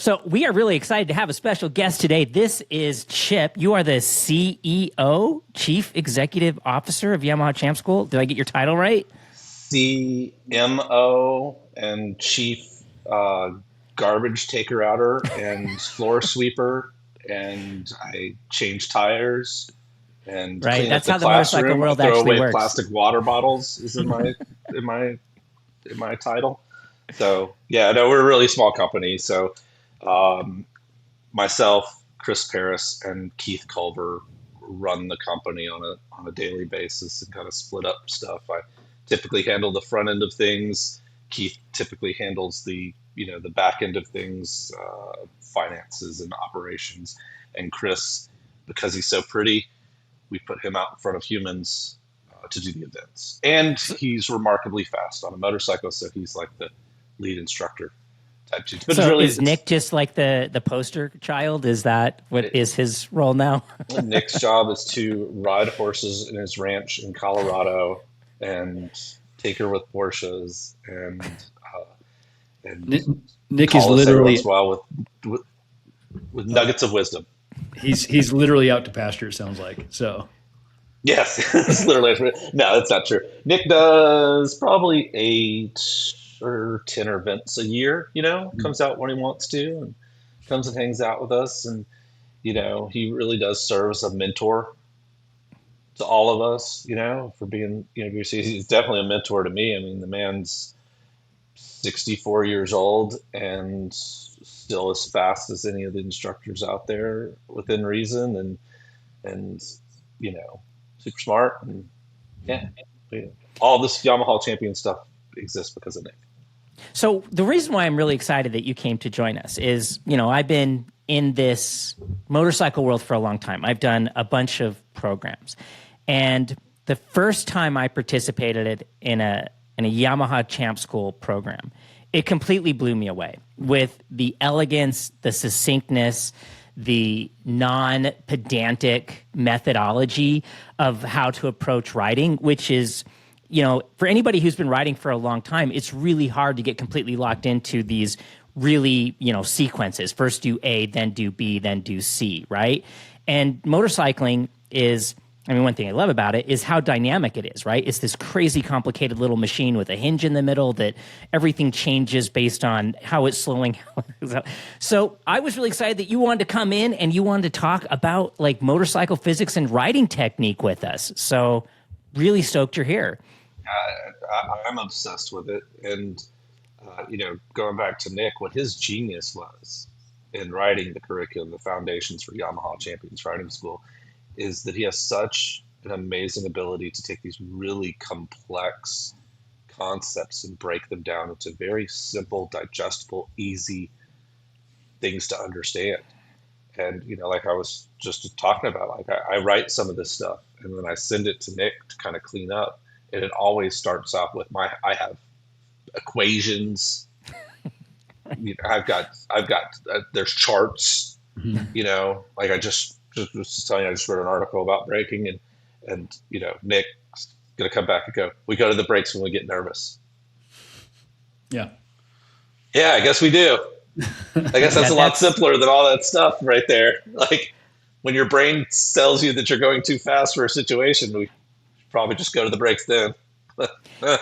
So we are really excited to have a special guest today. This is Chip. You are the CEO, Chief Executive Officer of Yamaha Champ School. Did I get your title right? CMO and Chief Garbage Taker Outer and Floor Sweeper, and I change tires and Right. clean up That's the how the motorcycle classroom. world Throw actually away works. plastic water bottles is in my title. So yeah, no, we're a really small company. So myself, Chris Paris, and Keith Culver run the company on a daily basis and kind of split up stuff. I typically handle the front end of things. Keith typically handles the back end of things, finances and operations. And Chris, because he's so pretty, we put him out in front of humans to do the events. And he's remarkably fast on a motorcycle, so he's like the lead instructor type two. But So is Nick just like the poster child? Is that what is his role now? Nick's job is to ride horses in his ranch in Colorado and take her with Porsches and Nick is literally once in a while with nuggets of wisdom. He's literally out to pasture. It sounds like so. Yes, it's literally no, that's not true. Nick does probably 8 or 10 events a year. Comes out when he wants to and comes and hangs out with us, and he really does serve as a mentor to all of us. For being he's definitely a mentor to me. I mean, the man's 64 years old and still as fast as any of the instructors out there within reason, and super smart, and all this Yamaha champion stuff exists because of Nick. So the reason why I'm really excited that you came to join us is, I've been in this motorcycle world for a long time. I've done a bunch of programs, and the first time I participated in a Yamaha Champ School program, it completely blew me away with the elegance, the succinctness, the non-pedantic methodology of how to approach riding, which is, for anybody who's been riding for a long time, it's really hard to get completely locked into these really, sequences. First do A, then do B, then do C, right? And motorcycling is, one thing I love about it is how dynamic it is, right? It's this crazy complicated little machine with a hinge in the middle that everything changes based on how it's slowing. So I was really excited that you wanted to come in and you wanted to talk about like motorcycle physics and riding technique with us. So really stoked you're here. I'm obsessed with it. And, going back to Nick, what his genius was in writing the curriculum, the foundations for Yamaha Champions Riding School, is that he has such an amazing ability to take these really complex concepts and break them down into very simple, digestible, easy things to understand. And, like I was just talking about, like I write some of this stuff and then I send it to Nick to kind of clean up. And it always starts off with I have equations. I've got there's charts, like I just telling you, I just wrote an article about braking, and Nick's gonna come back and go, we go to the brakes when we get nervous. Yeah, I guess we do. I guess that's a lot simpler than all that stuff right there. Like when your brain tells you that you're going too fast for a situation, we probably just go to the brakes then.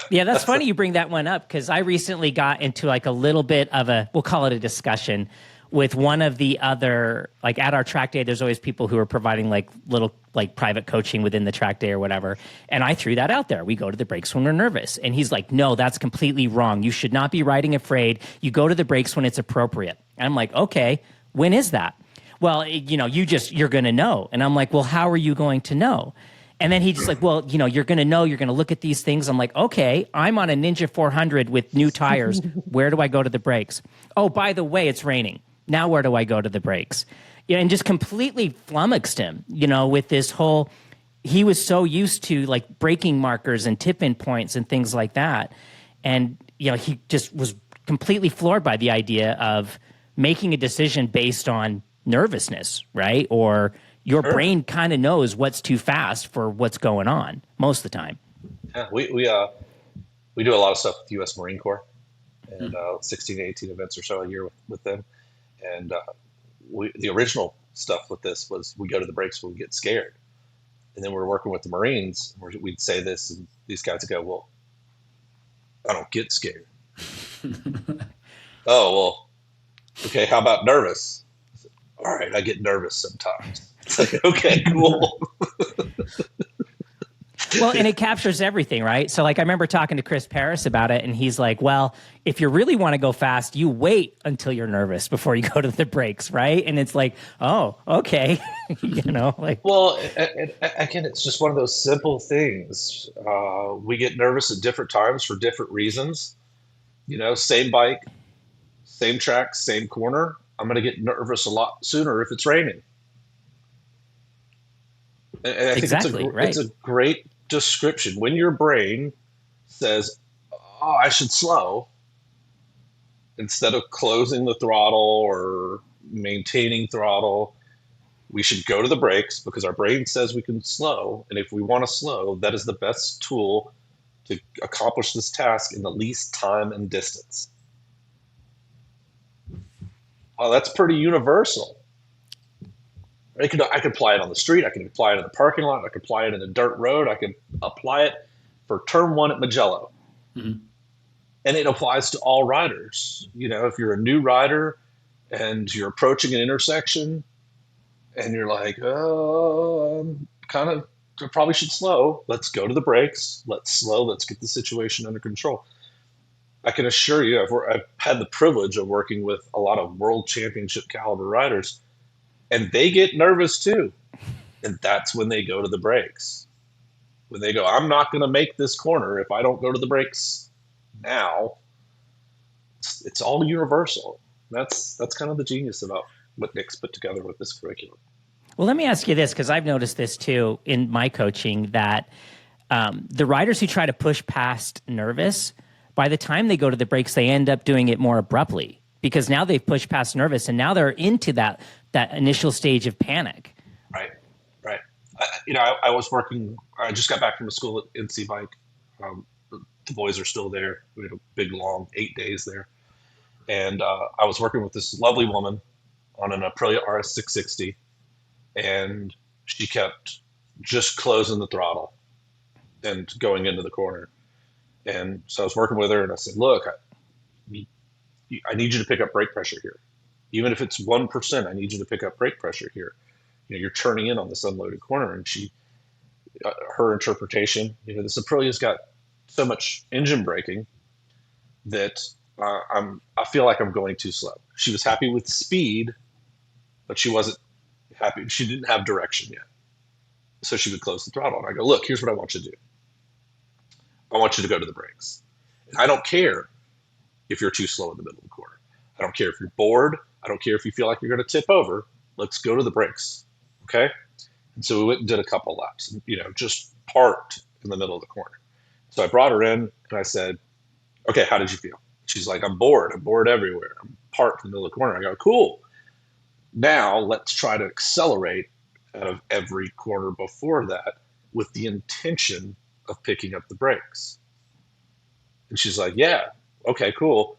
Yeah, that's funny you bring that one up, because I recently got into like a little bit of we'll call it a discussion with one of the other, like at our track day, there's always people who are providing like little like private coaching within the track day or whatever. And I threw that out there. We go to the brakes when we're nervous. And he's like, no, that's completely wrong. You should not be riding afraid. You go to the brakes when it's appropriate. And I'm like, okay, when is that? Well, you're going to know. And I'm like, well, how are you going to know? And then he just like, well, you're going to know, you're going to look at these things. I'm like, okay, I'm on a Ninja 400 with new tires. Where do I go to the brakes? Oh, by the way, it's raining. Now where do I go to the brakes? And just completely flummoxed him, with this whole, he was so used to like braking markers and tip-in points and things like that. And, he just was completely floored by the idea of making a decision based on nervousness, right? Or your brain kind of knows what's too fast for what's going on most of the time. Yeah, we do a lot of stuff with U.S. Marine Corps, and 16 to 18 events or so a year with them. And the original stuff with this was we go to the brakes when we get scared. And then we're working with the Marines. We'd say this, and these guys would go, well, I don't get scared. Oh, well, okay, how about nervous? All right, I get nervous sometimes. It's like, okay, cool. Well, and it captures everything, right? So like I remember talking to Chris Paris about it, and he's like, well, if you really want to go fast, you wait until you're nervous before you go to the brakes, right? And it's like, oh, okay. Like. Well, and again, it's just one of those simple things. We get nervous at different times for different reasons. Same bike, same track, same corner. I'm going to get nervous a lot sooner if it's raining. And I think exactly, it's a great description. When your brain says, oh, I should slow, instead of closing the throttle or maintaining throttle, we should go to the brakes because our brain says we can slow. And if we want to slow, that is the best tool to accomplish this task in the least time and distance. Well, that's pretty universal. I could apply it on the street. I can apply it in the parking lot. I could apply it in a dirt road. I could apply it for turn 1 at Mugello. Mm-hmm. And it applies to all riders. If you're a new rider and you're approaching an intersection and you're like, oh, I probably should slow. Let's go to the brakes. Let's slow. Let's get the situation under control. I can assure you, I've had the privilege of working with a lot of world championship caliber riders, and they get nervous too. And that's when they go to the brakes. When they go, I'm not going to make this corner if I don't go to the brakes now. It's all universal. That's kind of the genius about what Nick's put together with this curriculum. Well, let me ask you this, because I've noticed this too in my coaching, that the riders who try to push past nervous, by the time they go to the brakes, they end up doing it more abruptly because now they've pushed past nervous and now they're into that initial stage of panic. Right. I was working, I just got back from a school at NC Bike. The boys are still there. We had a big, long 8 days there. And I was working with this lovely woman on an Aprilia RS 660, and she kept just closing the throttle and going into the corner. And so I was working with her, and I said, look, I need you to pick up brake pressure here. Even if it's 1%, I need you to pick up brake pressure here. You're turning in on this unloaded corner. And her interpretation, this Aprilia's got so much engine braking that I feel like I'm going too slow. She was happy with speed, but she wasn't happy. She didn't have direction yet. So she would close the throttle. And I go, look, here's what I want you to do. I want you to go to the brakes. And I don't care if you're too slow in the middle of the corner. I don't care if you're bored. I don't care if you feel like you're going to tip over. Let's go to the brakes. Okay? And so we went and did a couple laps, just parked in the middle of the corner. So I brought her in and I said, okay, how did you feel? She's like, I'm bored. I'm bored everywhere. I'm parked in the middle of the corner. I go, cool. Now let's try to accelerate out of every corner before that with the intention of picking up the brakes. And she's like, yeah, okay, cool.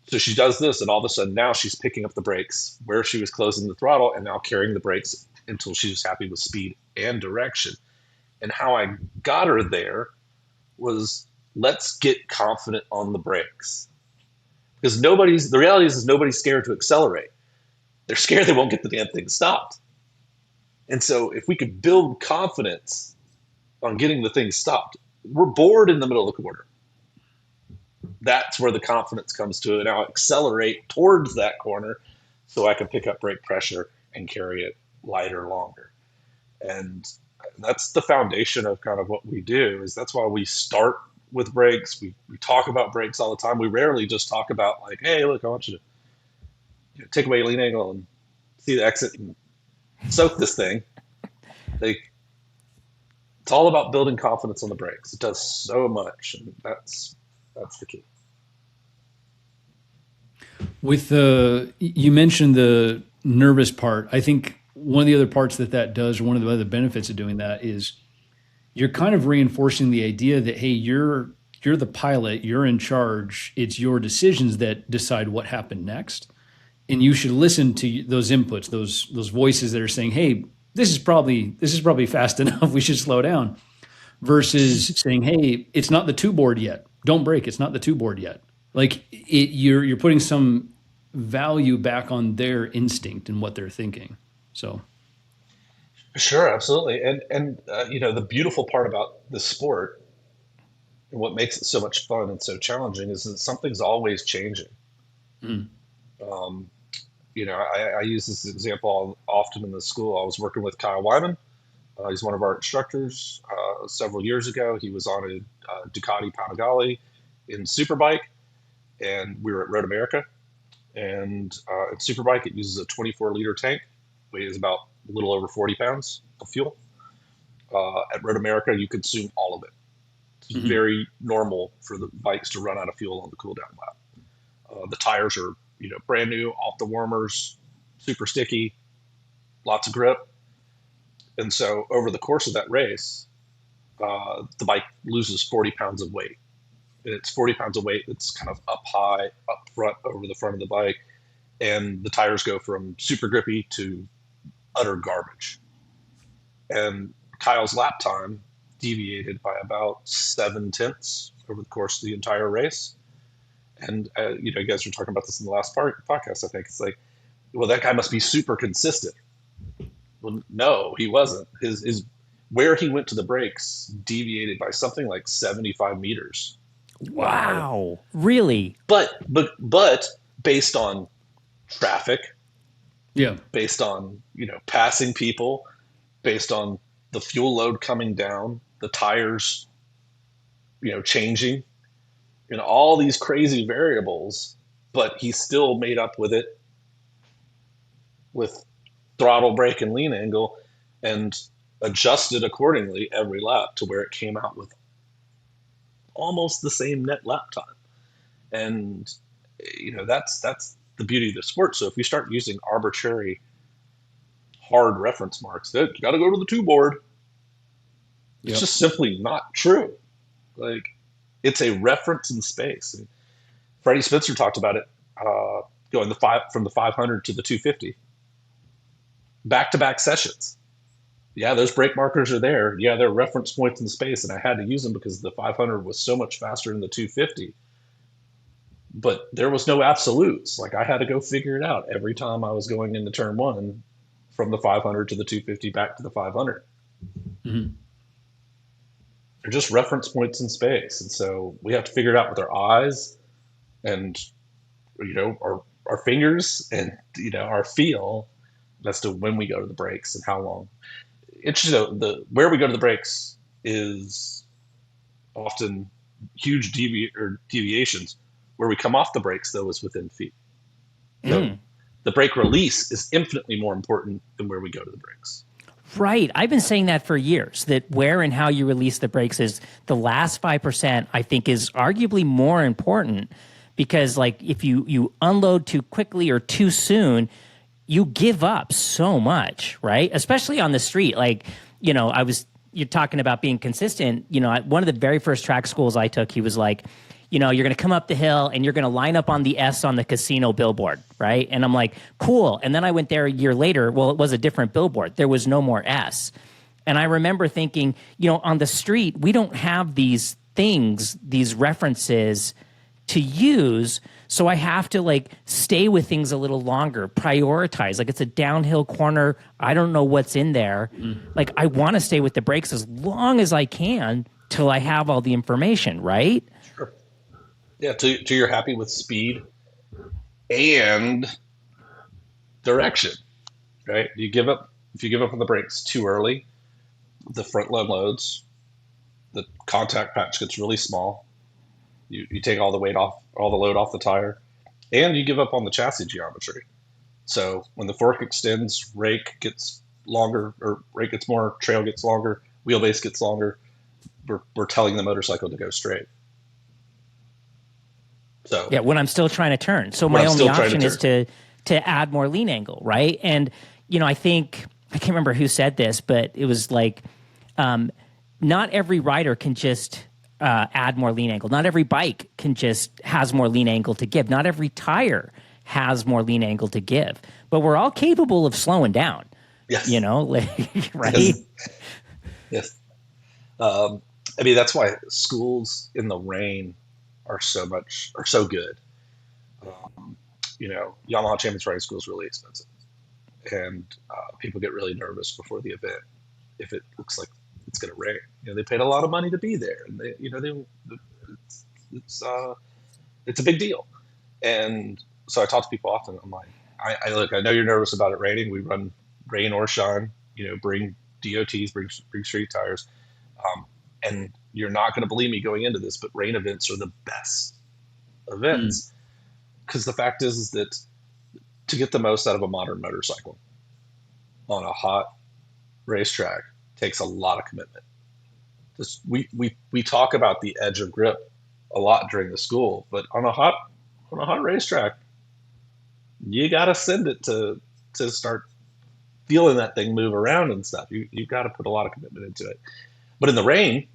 So she does this, and all of a sudden now she's picking up the brakes where she was closing the throttle and now carrying the brakes until she was happy with speed and direction. And how I got her there was, let's get confident on the brakes. Because the reality is nobody's scared to accelerate. They're scared they won't get the damn thing stopped. And so if we could build confidence on getting the thing stopped, we're bored in the middle of the corner. That's where the confidence comes to it. Now accelerate towards that corner so I can pick up brake pressure and carry it lighter, longer. And that's the foundation of kind of what we do. That's why we start with brakes. We talk about brakes all the time. We rarely just talk about like, hey, look, I want you to take away your lean angle and see the exit and soak this thing. It's all about building confidence on the brakes. It does so much, and that's the key. With you mentioned the nervous part. I think one of the other parts that does, or one of the other benefits of doing that, is you're kind of reinforcing the idea that, hey, you're the pilot, you're in charge. It's your decisions that decide what happened next. And you should listen to those inputs, those voices that are saying, hey, this is probably fast enough. We should slow down, versus saying, hey, it's not the two board yet. Don't brake. It's not the two board yet. Like you're putting some value back on their instinct and what they're thinking. So. Sure, absolutely. And the beautiful part about this sport and what makes it so much fun and so challenging is that something's always changing. Mm. I use this example often in the school. I was working with Kyle Wyman. He's one of our instructors. Several years ago, he was on a Ducati Panigale in Superbike, and we were at Road America. And in Superbike, it uses a 24-liter tank, weighs about a little over 40 pounds of fuel. At Road America, you consume all of it. It's very normal for the bikes to run out of fuel on the cool down lap. The tires are, brand new, off the warmers, super sticky, lots of grip. And so over the course of that race, the bike loses 40 pounds of weight. And it's 40 pounds of weight that's kind of up high, up front, over the front of the bike. And the tires go from super grippy to utter garbage. And Kyle's lap time deviated by about 7/10 over the course of the entire race. And, you guys were talking about this in the last podcast, I think. It's like, well, that guy must be super consistent. Well, no, he wasn't. His where he went to the brakes deviated by something like 75 meters. Wow. Really? But based on traffic, based on, passing people, based on the fuel load coming down, the tires, changing, all these crazy variables, but he still made up with it with throttle, brake, and lean angle, and adjusted accordingly every lap to where it came out with almost the same net lap time. And, that's the beauty of the sport. So if you start using arbitrary hard reference marks, you got to go to the two board. It's just simply not true. Like, it's a reference in space. And Freddie Spencer talked about it, going from the 500 to the 250, back-to-back sessions. Yeah, those brake markers are there. Yeah, they're reference points in space, and I had to use them because the 500 was so much faster than the 250. But there was no absolutes. Like, I had to go figure it out every time I was going into turn one, from the 500 to the 250 back to the 500. Mm-hmm. They're just reference points in space. And so we have to figure it out with our eyes and, our fingers and, our feel as to when we go to the brakes and how long. Interesting though, where we go to the brakes is often huge deviations. Where we come off the brakes, though, is within feet. So the brake release is infinitely more important than where we go to the brakes. Right. I've been saying that for years, that where and how you release the brakes is the last 5%, I think, is arguably more important, because, like, if you unload too quickly or too soon, you give up so much, right? Especially on the street. Like, you're talking about being consistent. One of the very first track schools I took, he was like, you're going to come up the hill and you're going to line up on the S on the casino billboard, right? And I'm like, cool. And then I went there a year later. Well, it was a different billboard. There was no more S. And I remember thinking, on the street, we don't have these things, these references to use. So I have to stay with things a little longer, prioritize. Like, it's a downhill corner. I don't know what's in there. Like, I want to stay with the brakes as long as I can till I have all the information, right? Sure. Yeah, till you're happy with speed and direction, right? If you give up on the brakes too early, the front end loads, the contact patch gets really small. You take all the load off the tire, and you give up on the chassis geometry. So when the fork extends, rake gets longer, or rake gets more, trail gets longer, wheelbase gets longer. We're telling the motorcycle to go straight. So yeah, when I'm still trying to turn. So my only option is to add more lean angle, right? And I think, I can't remember who said this, but it was like, not every rider can just add more lean angle. Not every bike has more lean angle to give. Not every tire has more lean angle to give. But we're all capable of slowing down. Yes. You know, right? Yes. Yes. I mean, that's why schools in the rain are so good. You know, Yamaha Champions Riding School is really expensive, and people get really nervous before the event if it looks like it's going to rain. You know, they paid a lot of money to be there, and it's a big deal. And so I talk to people often. I'm like, I know you're nervous about it raining. We run rain or shine. You know, bring DOTs, bring street tires, and you're not going to believe me going into this, but rain events are the best events. Because the fact is that to get the most out of a modern motorcycle on a hot racetrack takes a lot of commitment. We talk about the edge of grip a lot during the school, but on a hot racetrack, you got to send it to start feeling that thing move around and stuff. You've got to put a lot of commitment into it. But in the rain,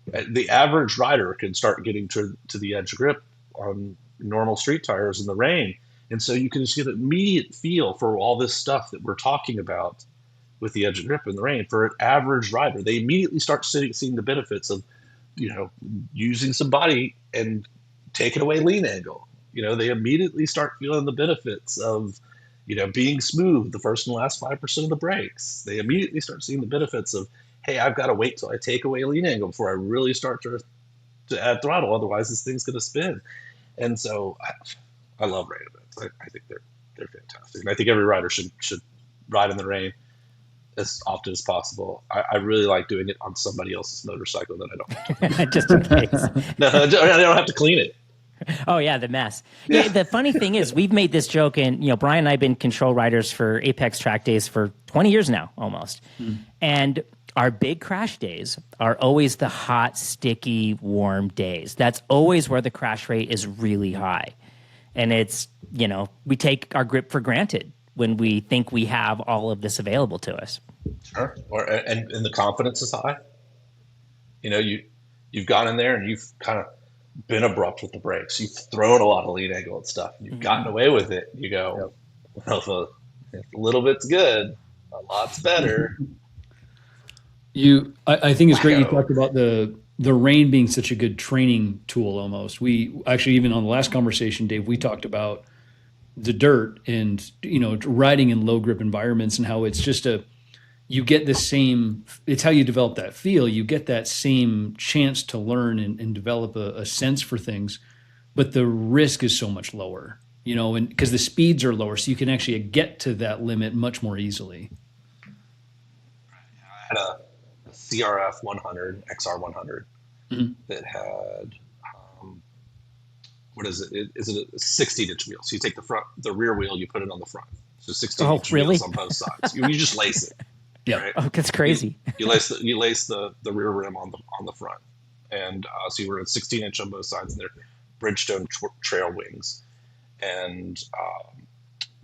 the average rider can start getting to the edge of grip on normal street tires in the rain. And so you can just get an immediate feel for all this stuff that we're talking about with the edge of grip in the rain. For an average rider, they immediately start seeing the benefits of, you know, using some body and taking away lean angle. You know, they immediately start feeling the benefits of, you know, being smooth the first and last 5% of the brakes. They immediately start seeing the benefits of, hey, I've got to wait till I take away lean angle before I really start to add throttle. Otherwise, this thing's going to spin. And so I love rain events. I think they're fantastic. And I think every rider should ride in the rain as often as possible. I really like doing it on somebody else's motorcycle that I don't have to Just in case. No, I don't have to clean it. Oh yeah, the mess. Yeah. The funny thing is, we've made this joke, and you know, Brian and I have been control riders for Apex track days for 20 years now, almost. And our big crash days are always the hot, sticky, warm days. That's always where the crash rate is really high. And it's, you know, we take our grip for granted when we think we have all of this available to us. Sure. And the confidence is high. You know, you've gone in there and you've kind of been abrupt with the brakes. You've thrown a lot of lean angle and stuff. You've gotten away with it. You go, well, if a little bit's good, a lot's better. I think it's great you talked about the rain being such a good training tool almost. We actually, even on the last conversation, Dave, we talked about the dirt and, you know, riding in low grip environments and how it's just you get the same, it's how you develop that feel. You get that same chance to learn and develop a sense for things, but the risk is so much lower, you know, and because the speeds are lower, so you can actually get to that limit much more easily. I had a CRF 100, XR 100 that had, what is it? Is it a 16-inch wheel? So you take the rear wheel, you put it on the front. So 16-inch wheels on both sides. You just lace it. Yeah. Right? Oh, that's crazy. You lace the rear rim on the front, and so you were at 16-inch on both sides, and they're Bridgestone trail wings, and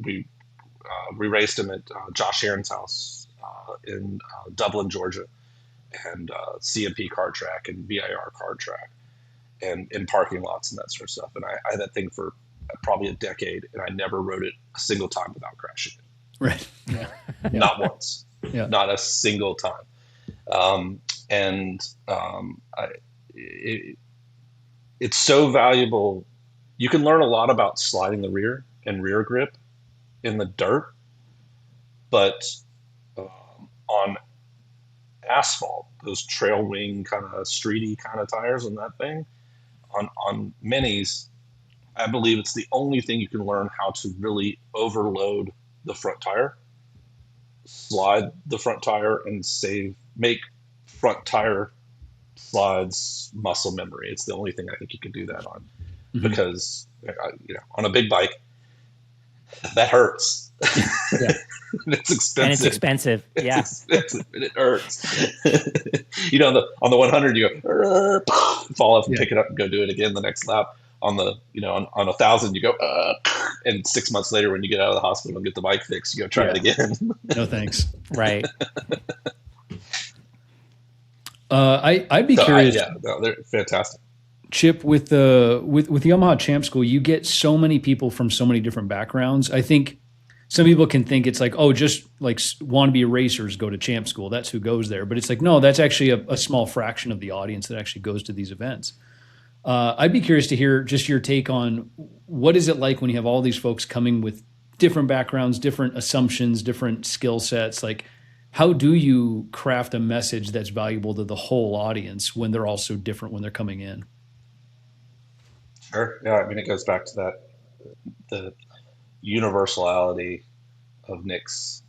we raced them at Josh Aaron's house in Dublin, Georgia, and CMP car track and VIR car track, and in parking lots and that sort of stuff. And I had that thing for probably a decade, and I never rode it a single time without crashing it. Right. Yeah. Not once. Yeah. Not a single time. It's so valuable. You can learn a lot about sliding the rear and rear grip in the dirt, but on asphalt, those trail wing kind of streety kind of tires on that thing, on minis, I believe it's the only thing you can learn how to really overload the front tire, slide the front tire, and make front tire slides muscle memory. It's the only thing I think you can do that on, because you know, on a big bike, that hurts. Yeah. It's expensive. And it's expensive. Yeah. It's expensive and it hurts. You know, on the 100, you go, fall off and pick it up and go do it again the next lap. On the, you know, on 1,000, you go, and 6 months later, when you get out of the hospital and get the bike fixed, you go try it again. No thanks. Right. I'd be curious. No, they're fantastic. Chip, with the Yamaha Champ School, you get so many people from so many different backgrounds. I think some people can think it's like, oh, just like wannabe racers go to Champ School. That's who goes there. But it's like, no, that's actually a small fraction of the audience that actually goes to these events. I'd be curious to hear just your take on what is it like when you have all these folks coming with different backgrounds, different assumptions, different skill sets. Like, how do you craft a message that's valuable to the whole audience when they're all so different when they're coming in? Sure. Yeah. I mean, it goes back to the universality of Nick's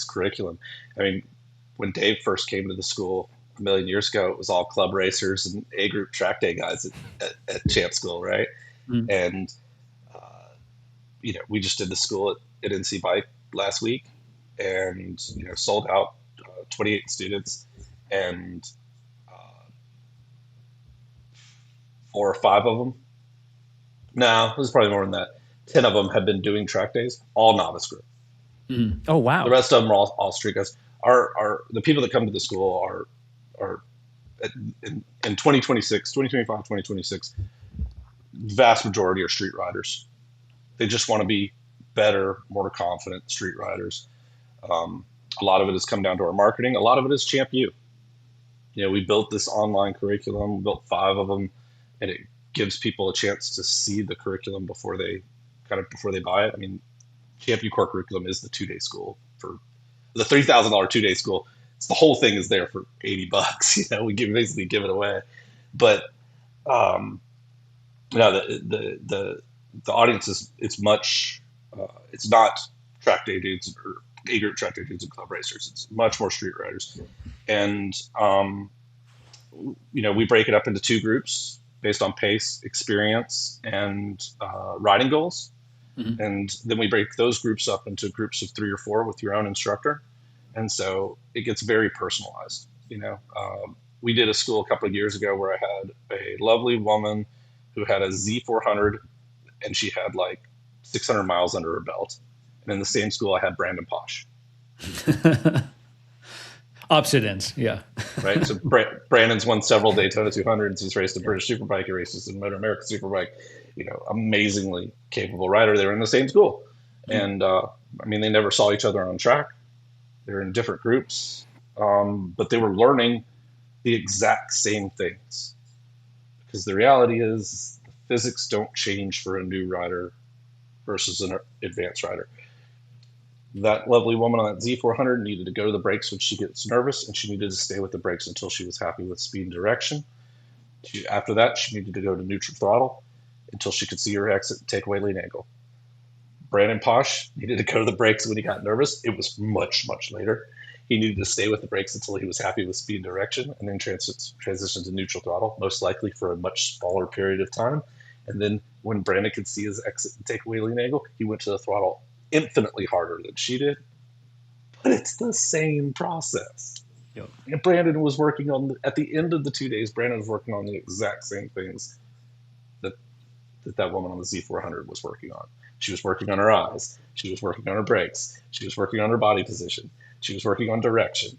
curriculum. I mean, when Dave first came to the school a million years ago, it was all club racers and A group track day guys at Champ School, right? Mm. And we just did the school at NC Bike last week, and sold out 28 students, and 4 or 5 of them. No, it was probably more than that. 10 of them have been doing track days, all novice group. Mm. Oh, wow. The rest of them are all street guys. Are the people that come to the school are in 2026, 2025, 2026, vast majority are street riders. They just want to be better, more confident street riders. A lot of it has come down to our marketing. A lot of it is Champ U. We built this online curriculum, we built 5 of them, and it gives people a chance to see the curriculum before they buy it. I mean, Champ U core curriculum is the 2-day school for the $3,000 2-day school. It's the whole thing is there for $80. We basically give it away. But the audience it's much it's not track day dudes or A group track day dudes and club racers. It's much more street riders, and we break it up into 2 groups based on pace, experience, and riding goals. Mm-hmm. And then we break those groups up into groups of 3 or 4 with your own instructor. And so it gets very personalized. We did a school a couple of years ago where I had a lovely woman who had a Z400, and she had like 600 miles under her belt. And in the same school, I had Brandon Posh. Opposite ends, yeah. Right. So Brandon's won several Daytona 200s. He's raced a British Superbike. He races in Motor America Superbike. Amazingly capable rider. They were in the same school, and they never saw each other on track. They're in different groups, but they were learning the exact same things. Because the reality is, the physics don't change for a new rider versus an advanced rider. That lovely woman on that Z400 needed to go to the brakes when she gets nervous, and she needed to stay with the brakes until she was happy with speed and direction. After that, she needed to go to neutral throttle until she could see her exit and take away lean angle. Brandon Posh needed to go to the brakes when he got nervous. It was much, much later. He needed to stay with the brakes until he was happy with speed and direction, and then transition to neutral throttle, most likely for a much smaller period of time. And then when Brandon could see his exit and take away lean angle, he went to the throttle infinitely harder than she did. But it's the same process. Yep. And Brandon was working on, at the end of the 2 days, Brandon was working on the exact same things that woman on the Z400 was working on. She was working on her eyes. She was working on her brakes. She was working on her body position. She was working on direction.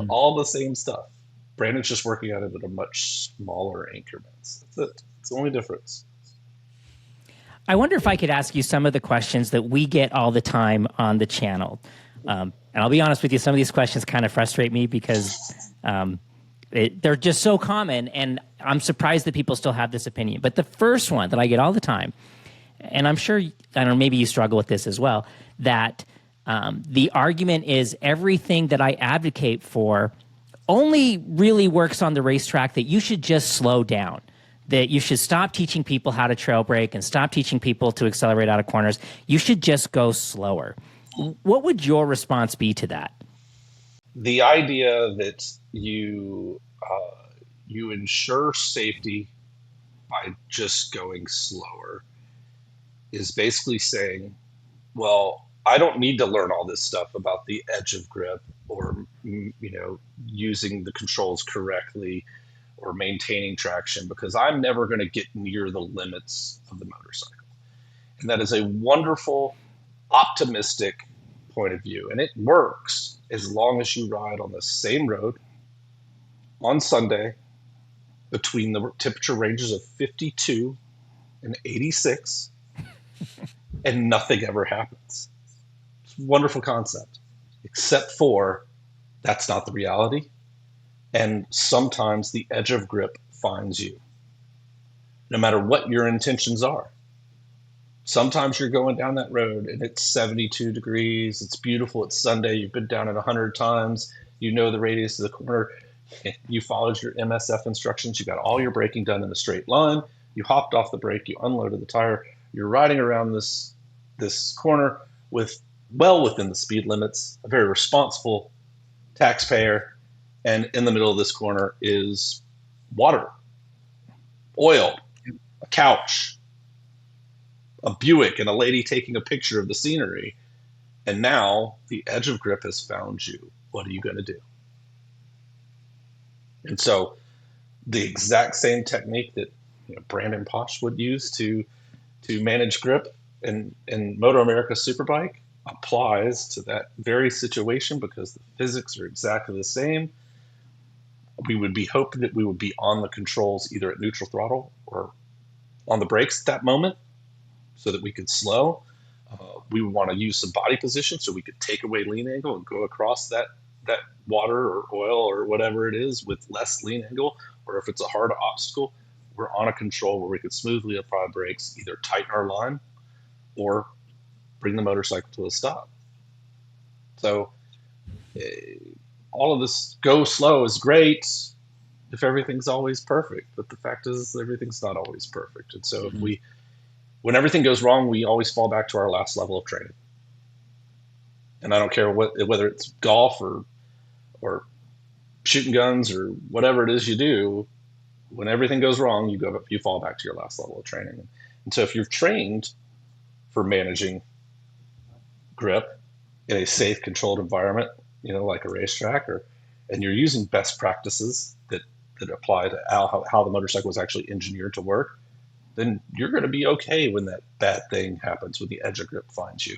All the same stuff. Brandon's just working at it at a much smaller increments. That's it. It's the only difference. I wonder if I could ask you some of the questions that we get all the time on the channel. And I'll be honest with you, some of these questions kind of frustrate me because they're just so common, and I'm surprised that people still have this opinion. But the first one that I get all the time, and I'm sure, I don't know, maybe you struggle with this as well, that the argument is everything that I advocate for only really works on the racetrack, that you should just slow down, that you should stop teaching people how to trail brake and stop teaching people to accelerate out of corners. You should just go slower. What would your response be to that? The idea that you ensure safety by just going slower is basically saying, well, I don't need to learn all this stuff about the edge of grip or using the controls correctly or maintaining traction, because I'm never going to get near the limits of the motorcycle. And that is a wonderful, optimistic point of view. And it works as long as you ride on the same road on Sunday between the temperature ranges of 52 and 86, and nothing ever happens. It's a wonderful concept, except for that's not the reality. And sometimes the edge of grip finds you, no matter what your intentions are. Sometimes you're going down that road and it's 72 degrees. It's beautiful. It's Sunday. You've been down it 100 times. You know the radius of the corner. You followed your MSF instructions. You got all your braking done in a straight line. You hopped off the brake. You unloaded the tire. You're riding around this corner well within the speed limits, a very responsible taxpayer. And in the middle of this corner is water, oil, a couch, a Buick, and a lady taking a picture of the scenery. And now the edge of grip has found you. What are you going to do? And so the exact same technique that Brandon Posh would use to manage grip in Moto America Superbike applies to that very situation, because the physics are exactly the same. We would be hoping that we would be on the controls either at neutral throttle or on the brakes at that moment, so that we could slow. We would want to use some body position so we could take away lean angle and go across that water or oil or whatever it is with less lean angle. Or if it's a hard obstacle, we're on a control where we could smoothly apply brakes, either tighten our line or bring the motorcycle to a stop. So all of this go slow is great if everything's always perfect, but the fact is everything's not always perfect. And so when everything goes wrong, we always fall back to our last level of training. And I don't care whether it's golf or shooting guns or whatever it is you do. When everything goes wrong, you fall back to your last level of training. And so if you're trained for managing grip in a safe, controlled environment, like a racetrack, and you're using best practices that apply to how the motorcycle was actually engineered to work, then you're going to be okay when that bad thing happens, when the edge of grip finds you.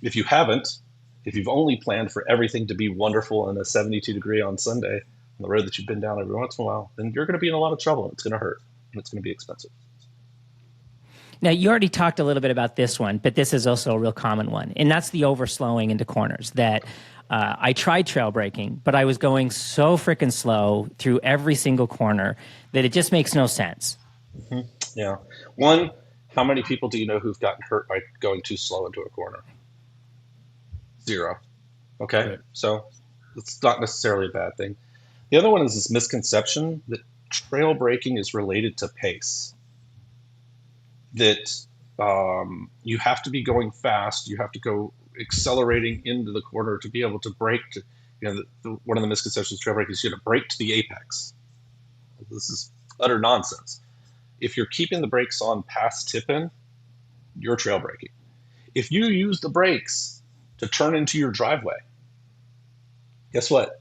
If you haven't, if you've only planned for everything to be wonderful in a 72 degree on Sunday on the road that you've been down every once in a while, then you're going to be in a lot of trouble. It's going to hurt, and it's going to be expensive. Now, you already talked a little bit about this one, but this is also a real common one, and that's the overslowing into corners. That I tried trail braking, but I was going so freaking slow through every single corner that it just makes no sense. Mm-hmm. Yeah. One, how many people do you know who've gotten hurt by going too slow into a corner? 0. Okay. Right. So it's not necessarily a bad thing. The other one is this misconception that trail braking is related to pace. That you have to be going fast. You have to go accelerating into the corner to be able to brake. One of the misconceptions of trail braking is you have to brake to the apex. This is utter nonsense. If you're keeping the brakes on past tip-in, you're trail braking. If you use the brakes to turn into your driveway, guess what?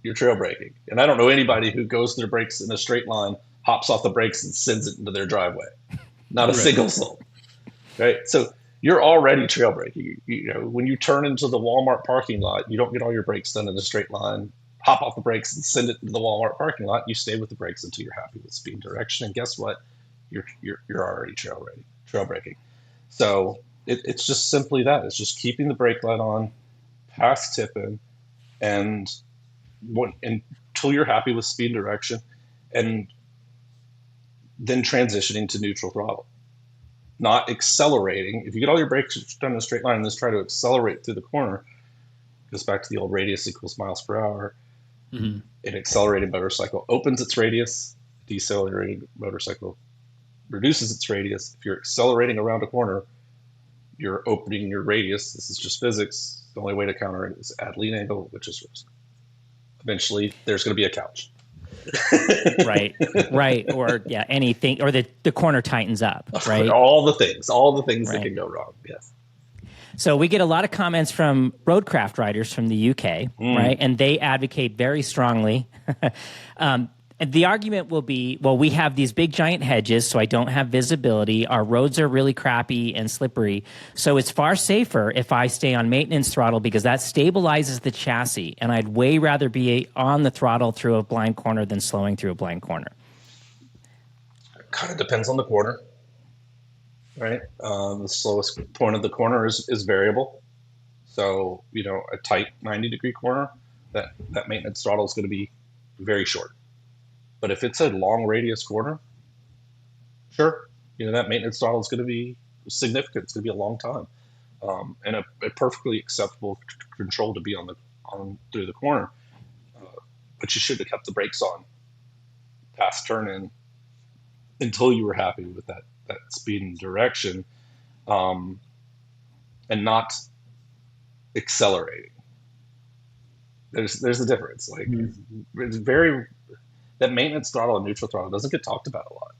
You're trail braking. And I don't know anybody who goes to their brakes in a straight line, hops off the brakes, and sends it into their driveway. Not a single soul. Right? So you're already trail braking. When you turn into the Walmart parking lot, you don't get all your brakes done in a straight line, hop off the brakes and send it into the Walmart parking lot. You stay with the brakes until you're happy with speed and direction. And guess what? You're already trail braking. So it's just simply that. It's just keeping the brake light on, past tip-in, and until you're happy with speed and direction, and then transitioning to neutral throttle. Not accelerating. If you get all your brakes done in a straight line and just try to accelerate through the corner, it goes back to the old radius equals miles per hour. Mm-hmm. An accelerating motorcycle opens its radius, decelerating motorcycle reduces its radius. If you're accelerating around a corner, you're opening your radius. This is just physics. The only way to counter it is add lean angle, which is risk. Eventually, there's going to be a couch. Right. Or anything, or the corner tightens up, right? All the things right. That can go wrong. Yes. So we get a lot of comments from roadcraft riders from the UK, right? And they advocate very strongly. And the argument will be, well, we have these big giant hedges, so I don't have visibility. Our roads are really crappy and slippery. So it's far safer if I stay on maintenance throttle because that stabilizes the chassis. And I'd way rather be on the throttle through a blind corner than slowing through a blind corner. Kind of depends on the corner, right? The slowest point of the corner is variable. So, a tight 90-degree corner, that maintenance throttle is going to be very short. But if it's a long radius corner, sure, that maintenance throttle is going to be significant. It's going to be a long time, and a perfectly acceptable control to be on through the corner. But you should have kept the brakes on past turn in until you were happy with that speed and direction, and not accelerating. There's a difference. Like it's that maintenance throttle and neutral throttle doesn't get talked about a lot.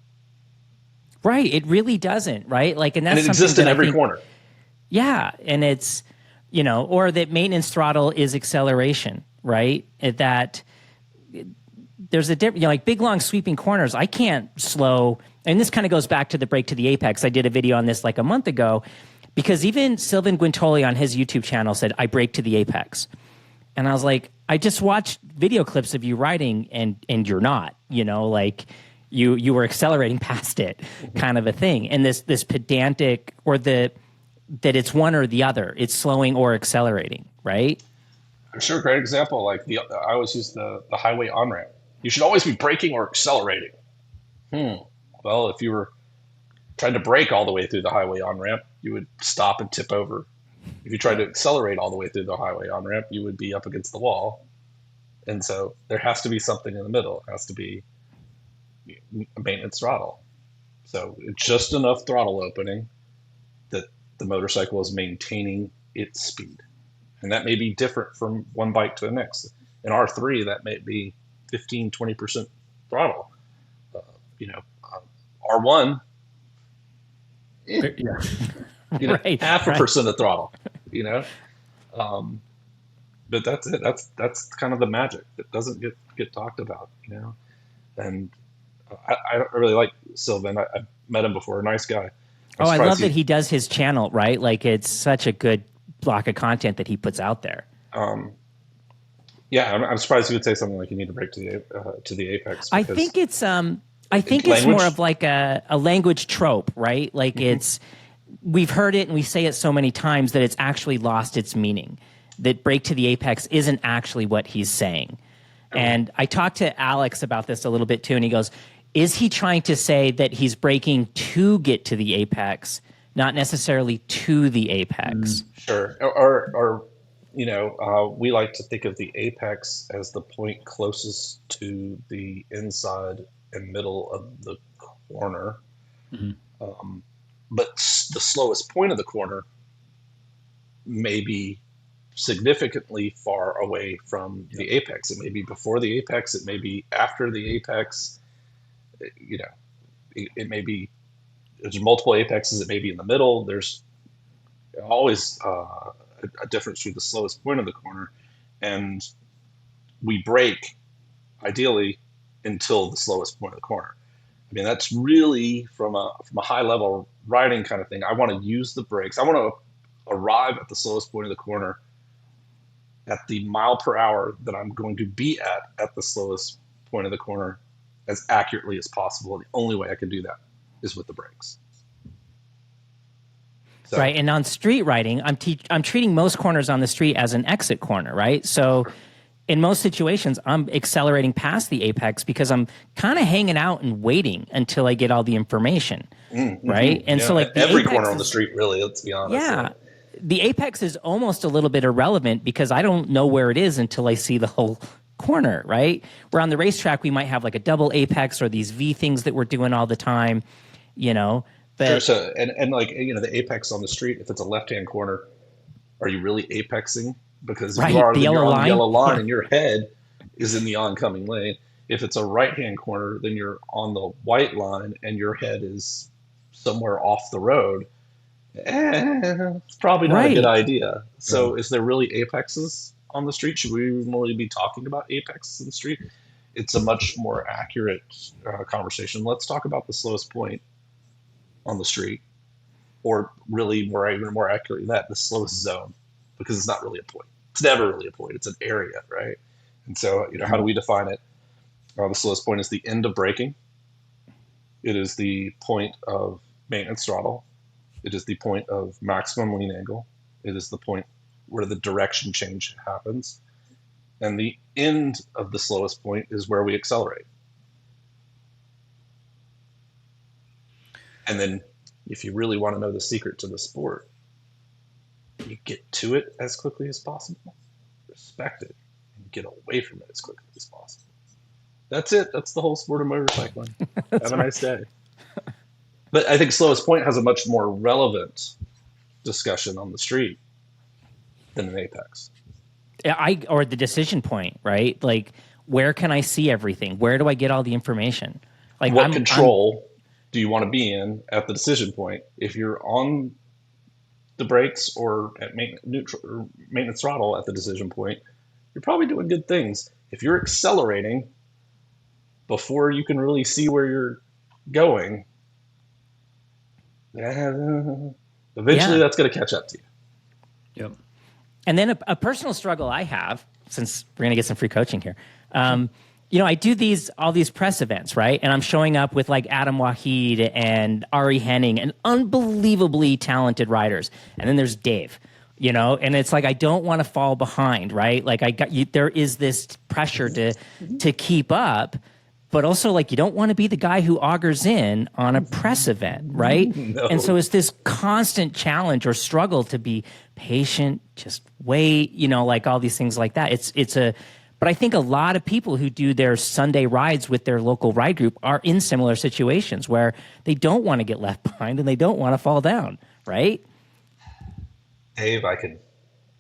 Right. It really doesn't. Right. Like, and that's and it exists in every corner. Yeah. And it's, or that maintenance throttle is acceleration, right? That there's a difference, like big, long sweeping corners. I can't slow. And this kind of goes back to the brake to the apex. I did a video on this like a month ago, because even Sylvain Guintoli on his YouTube channel said, I brake to the apex. And I was like, I just watched video clips of you riding and you're not, like you were accelerating past it, kind of a thing. And this pedantic, or that it's one or the other, it's slowing or accelerating, right? Sure, great example. Like I always use the highway on-ramp. You should always be braking or accelerating. Well, if you were trying to brake all the way through the highway on-ramp, you would stop and tip over. If you tried to accelerate all the way through the highway on-ramp, you would be up against the wall. And so there has to be something in the middle. It has to be a maintenance throttle. So it's just enough throttle opening that the motorcycle is maintaining its speed. And that may be different from one bike to the next. In R3, that may be 15, 20% throttle. R1, Right, half a percent of throttle, but that's it. That's kind of the magic that doesn't get talked about, and I don't really like Sylvain. I met him before, a nice guy. I love that he does his channel, right? Like, it's such a good block of content that he puts out there. Yeah, I'm surprised you would say something like you need to break to the apex. I think it's it's more of like a language trope, right? Like we've heard it and we say it so many times that it's actually lost its meaning. That break to the apex isn't actually what he's saying. And I talked to Alex about this a little bit too, and he goes, is he trying to say that he's braking to get to the apex, not necessarily to the apex? Sure. Or we like to think of the apex as the point closest to the inside and middle of the corner. But the slowest point of the corner may be significantly far away from the apex. It may be before the apex. It may be after the apex. It may be, there's multiple apexes. It may be in the middle. There's always a difference between the slowest point of the corner, and we brake ideally until the slowest point of the corner. I mean, that's really from a high level riding kind of thing. I want to use the brakes. I want to arrive at the slowest point of the corner at the mile per hour that I'm going to be at the slowest point of the corner as accurately as possible. The only way I can do that is with the brakes. So. Right, and on street riding, I'm treating most corners on the street as an exit corner, right? So in most situations, I'm accelerating past the apex because I'm kind of hanging out and waiting until I get all the information, right? And so, like, every corner on the street, really, let's be honest. Yeah, the apex is almost a little bit irrelevant because I don't know where it is until I see the whole corner, right? Where on the racetrack, we might have like a double apex or these V things that we're doing all the time, But, sure. So, and like, the apex on the street, if it's a left-hand corner, are you really apexing? Because if you are, then you're on the yellow line and your head is in the oncoming lane. If it's a right-hand corner, then you're on the white line and your head is somewhere off the road. It's probably not a good idea. So is there really apexes on the street? Should we really be talking about apexes in the street? It's a much more accurate conversation. Let's talk about the slowest point on the street, or really even more accurately than that, the slowest zone, because it's not really a point. It's never really a point. It's an area, right? And so, how do we define it? The slowest point is the end of braking It is the point of maintenance throttle. It is the point of maximum lean angle. It is the point where the direction change happens. And the end of the slowest point is where we accelerate. And then if you really want to know the secret to the sport, you get to it as quickly as possible, respect it, and get away from it as quickly as possible. That's it. That's the whole sport of motorcycling. Have a nice day. But I think slowest point has a much more relevant discussion on the street than an apex. Or the decision point, right? Like, where can I see everything? Where do I get all the information? Like, what control do you want to be in at the decision point? If you're on the brakes or at maintenance throttle at the decision point, you're probably doing good things. If you're accelerating before you can really see where you're going, eventually that's going to catch up to you. Yep. And then a personal struggle I have, since we're going to get some free coaching here, I do all these press events, right? And I'm showing up with like Adam Waheed and Ari Henning and unbelievably talented riders. And then there's Dave, and it's like, I don't want to fall behind, right? Like there is this pressure to keep up, but also like, you don't want to be the guy who augers in on a press event, right? No. And so it's this constant challenge or struggle to be patient, just wait, like all these things like that. But I think a lot of people who do their Sunday rides with their local ride group are in similar situations where they don't want to get left behind and they don't want to fall down, right? Dave, I can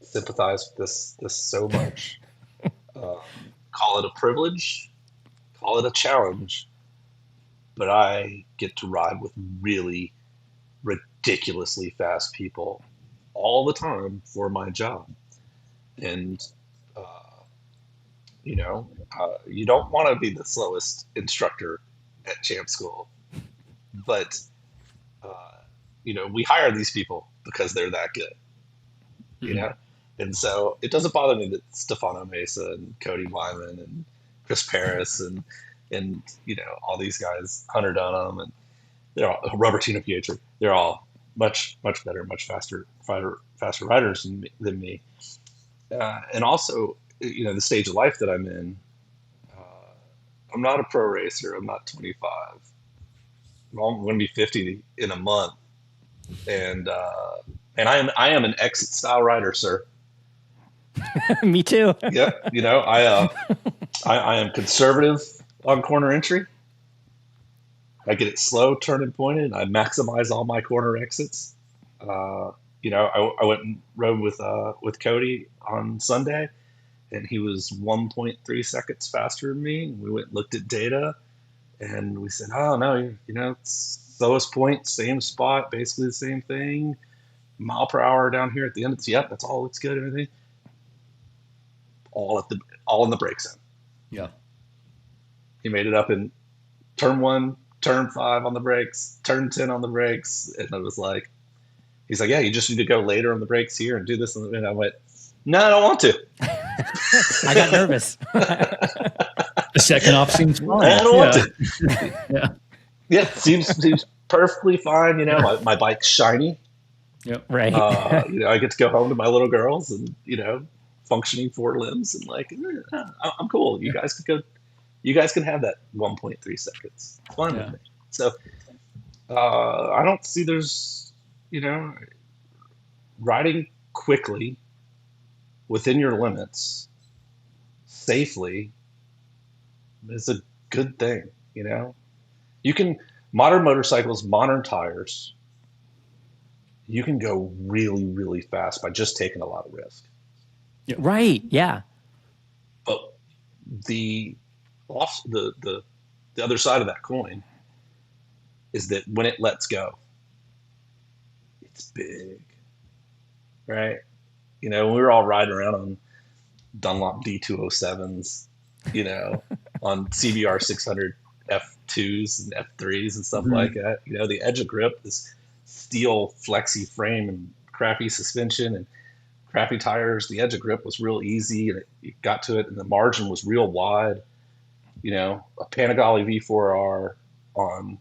sympathize with this so much. Call it a privilege, call it a challenge, but I get to ride with really ridiculously fast people all the time for my job. And you don't want to be the slowest instructor at Champ School, but we hire these people because they're that good, And so it doesn't bother me that Stefano Mesa and Cody Wyman and Chris Paris and all these guys, Hunter Dunham, and they're all Robertino Pietri. They're all much better, much faster riders than me. And also, the stage of life that I'm in, I'm not a pro racer. I'm not 25. I'm going to be 50 in a month. And I am an exit style rider, sir. Me too. Yep. I am conservative on corner entry. I get it slow, turn and pointed. I maximize all my corner exits. I went and rode with Cody on Sunday, and he was 1.3 seconds faster than me. We went and looked at data, and we said, "Oh no, it's slowest point, same spot, basically the same thing. Mile per hour down here at the end. That's all looks good. Everything, all in the brake zone." Yeah. He made it up in turn 1, turn 5 on the brakes, turn 10 on the brakes, and I was like, he's like, "Yeah, you just need to go later on the brakes here and do this." And I went, "No, I don't want to." I got nervous. The second off seems fine. I don't want to. Yeah, seems perfectly fine. My bike's shiny. Yep. Right. I get to go home to my little girls and functioning 4 limbs and I'm cool. You guys could go. You guys can have that 1.3 seconds. It's fine with me. So I don't see there's riding quickly within your limits safely is a good thing. You can modern motorcycles, modern tires, you can go really, really fast by just taking a lot of risk. Yeah. Right. Yeah. But the other side of that coin is that when it lets go, it's big, right? We were all riding around on Dunlop D207s, on CBR 600 F2s and F3s and stuff like that. The edge of grip, this steel flexi frame and crappy suspension and crappy tires. The edge of grip was real easy, and it got to it, and the margin was real wide. A Panigale V4R on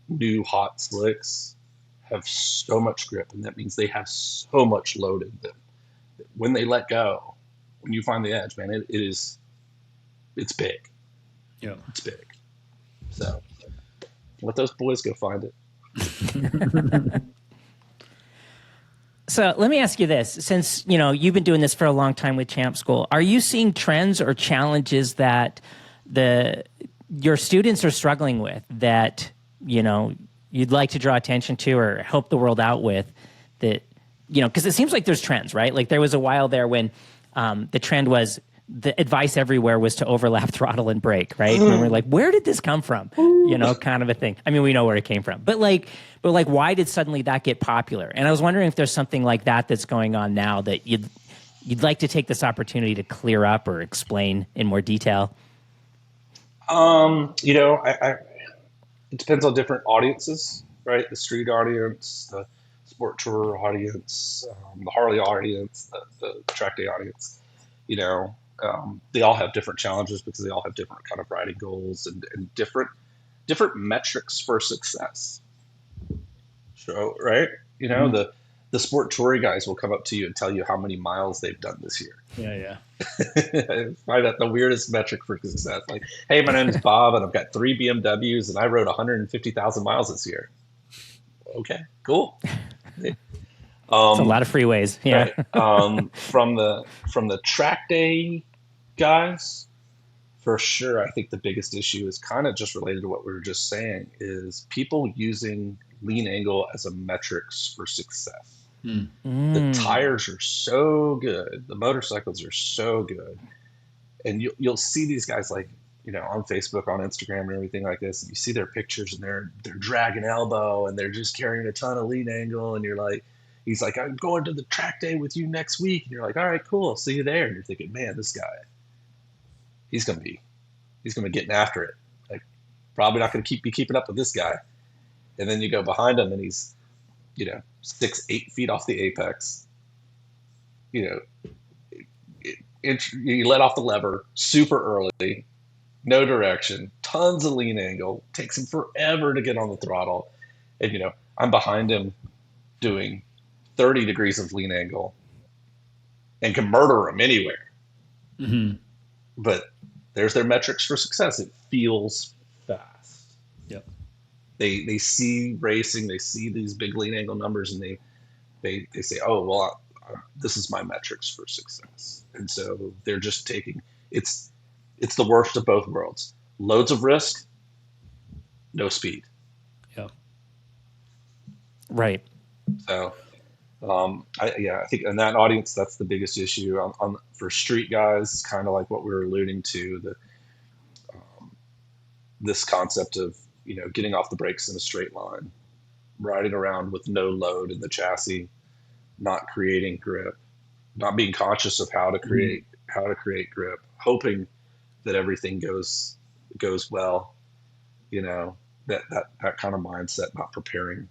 new hot slicks have so much grip, and that means they have so much load in them. When they let go, when you find the edge, man, it's big. Yeah, it's big. So let those boys go find it. So let me ask you this: since you've been doing this for a long time with Champ School, are you seeing trends or challenges that your students are struggling with that you'd like to draw attention to or help the world out with? That because it seems like there's trends, right? Like there was a while there when the trend was the advice everywhere was to overlap throttle and brake, right? And we're like, where did this come from? Kind of a thing. I mean, we know where it came from, but why did suddenly that get popular? And I was wondering if there's something like that that's going on now that you'd like to take this opportunity to clear up or explain in more detail. It depends on different audiences, right? The street audience, the sport tour audience, the Harley audience, the track day audience. They all have different challenges because they all have different kind of riding goals and different metrics for success. So, right? The sport touring guys will come up to you and tell you how many miles they've done this year. Yeah. I find that the weirdest metric for success. Like, hey, my name is Bob, and I've got 3 BMWs, and I rode 150,000 miles this year. Okay, cool. It's a lot of freeways. Yeah. Right. From the track day guys, for sure, I think the biggest issue is kind of just related to what we were just saying, is people using lean angle as a metrics for success. The tires are so good, the motorcycles are so good, and you'll see these guys on Facebook, on Instagram, and everything like this, and you see their pictures, and they're dragging elbow, and they're just carrying a ton of lean angle, and you're like, he's like, I'm going to the track day with you next week, and you're like, all right, cool, I'll see you there, and you're thinking, man, this guy, he's gonna be getting after it. Like, probably not gonna be keeping up with this guy. And then you go behind him, and he's 6-8 feet off the apex. You let off the lever super early, no direction, tons of lean angle, takes him forever to get on the throttle. And I'm behind him doing 30 degrees of lean angle and can murder him anywhere. Mm-hmm. But there's their metrics for success. It feels fast. Yep. They see racing, they see these big lean angle numbers, and they say, oh, well, this is my metrics for success. And so they're just taking, it's the worst of both worlds. Loads of risk, no speed. Yeah. Right. So, I think in that audience, that's the biggest issue. For street guys, kind of like what we were alluding to, this concept of getting off the brakes in a straight line, riding around with no load in the chassis, not creating grip, not being conscious of how to create grip, hoping that everything goes well. That kind of mindset, not preparing.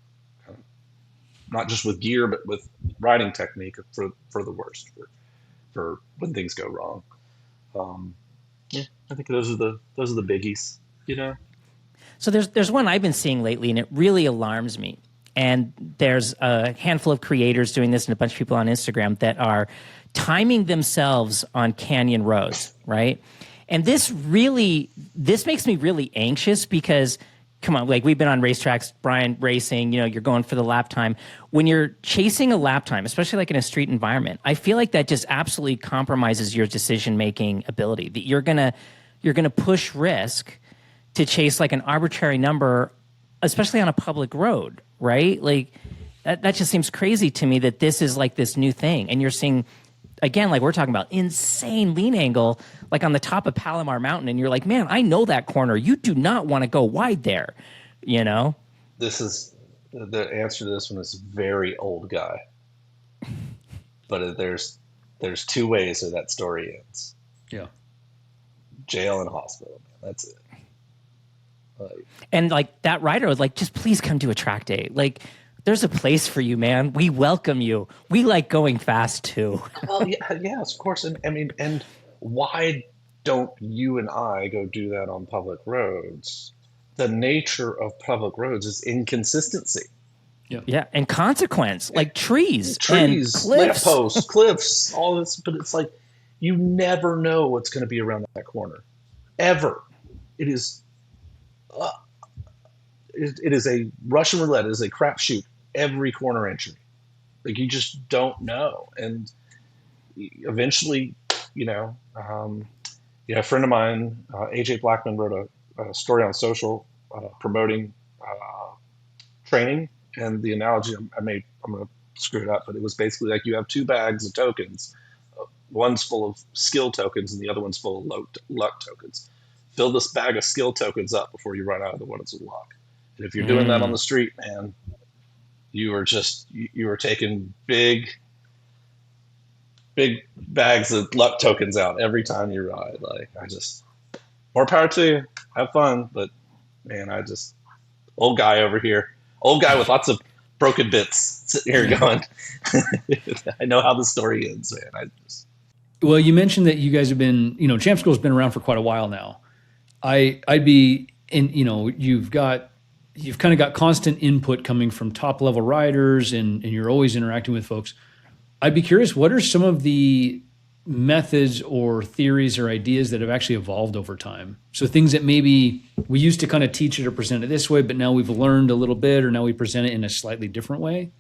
Not just with gear, but with riding technique for the worst, for when things go wrong. I think those are the biggies. So there's one I've been seeing lately, and it really alarms me. And there's a handful of creators doing this, and a bunch of people on Instagram that are timing themselves on canyon roads, right? And this makes me really anxious because, come on, like we've been on racetracks, Brian, racing, you're going for the lap time. When you're chasing a lap time, especially like in a street environment, I feel like that just absolutely compromises your decision-making ability. That you're gonna push risk to chase like an arbitrary number, especially on a public road, right? Like that just seems crazy to me that this is like this new thing. And you're seeing, again, like we're talking about insane lean angle, like on the top of Palomar Mountain. And you're like, man, I know that corner. You do not want to go wide there, This is the answer to this one is very old guy, but there's 2 ways that story ends. Yeah. Jail and hospital, man. That's it. And like that rider was like, just please come to a track day. Like there's a place for you, man. We welcome you. We like going fast too. Well, yes, of course. And I mean, and why don't you and I go do that on public roads the nature of public roads is inconsistency. Yeah, and consequence, like trees and cliffs. Lampposts, cliffs, all this. But it's like you never know what's going to be around that corner, ever. It is, it is a Russian roulette. It is a crapshoot every corner entry. Like you just don't know, and eventually, a friend of mine, AJ Blackman, wrote a story on social promoting training. And the analogy I made, I'm going to screw it up, but it was basically like you have two bags of tokens. One's full of skill tokens and the other one's full of luck tokens. Fill this bag of skill tokens up before you run out of the ones of luck. And if you're doing that on the street, man, you are taking big bags of luck tokens out every time you ride. Like more power to you, have fun. But man, old guy over here. Old guy with lots of broken bits sitting here going, I know how the story ends, man. Well, you mentioned that you guys have been, Champ School's been around for quite a while now. I'd be in, you've kind of got constant input coming from top level riders and you're always interacting with folks. I'd be curious, what are some of the methods or theories or ideas that have actually evolved over time? So things that maybe we used to kind of teach it or present it this way, but now we've learned a little bit, or now we present it in a slightly different way.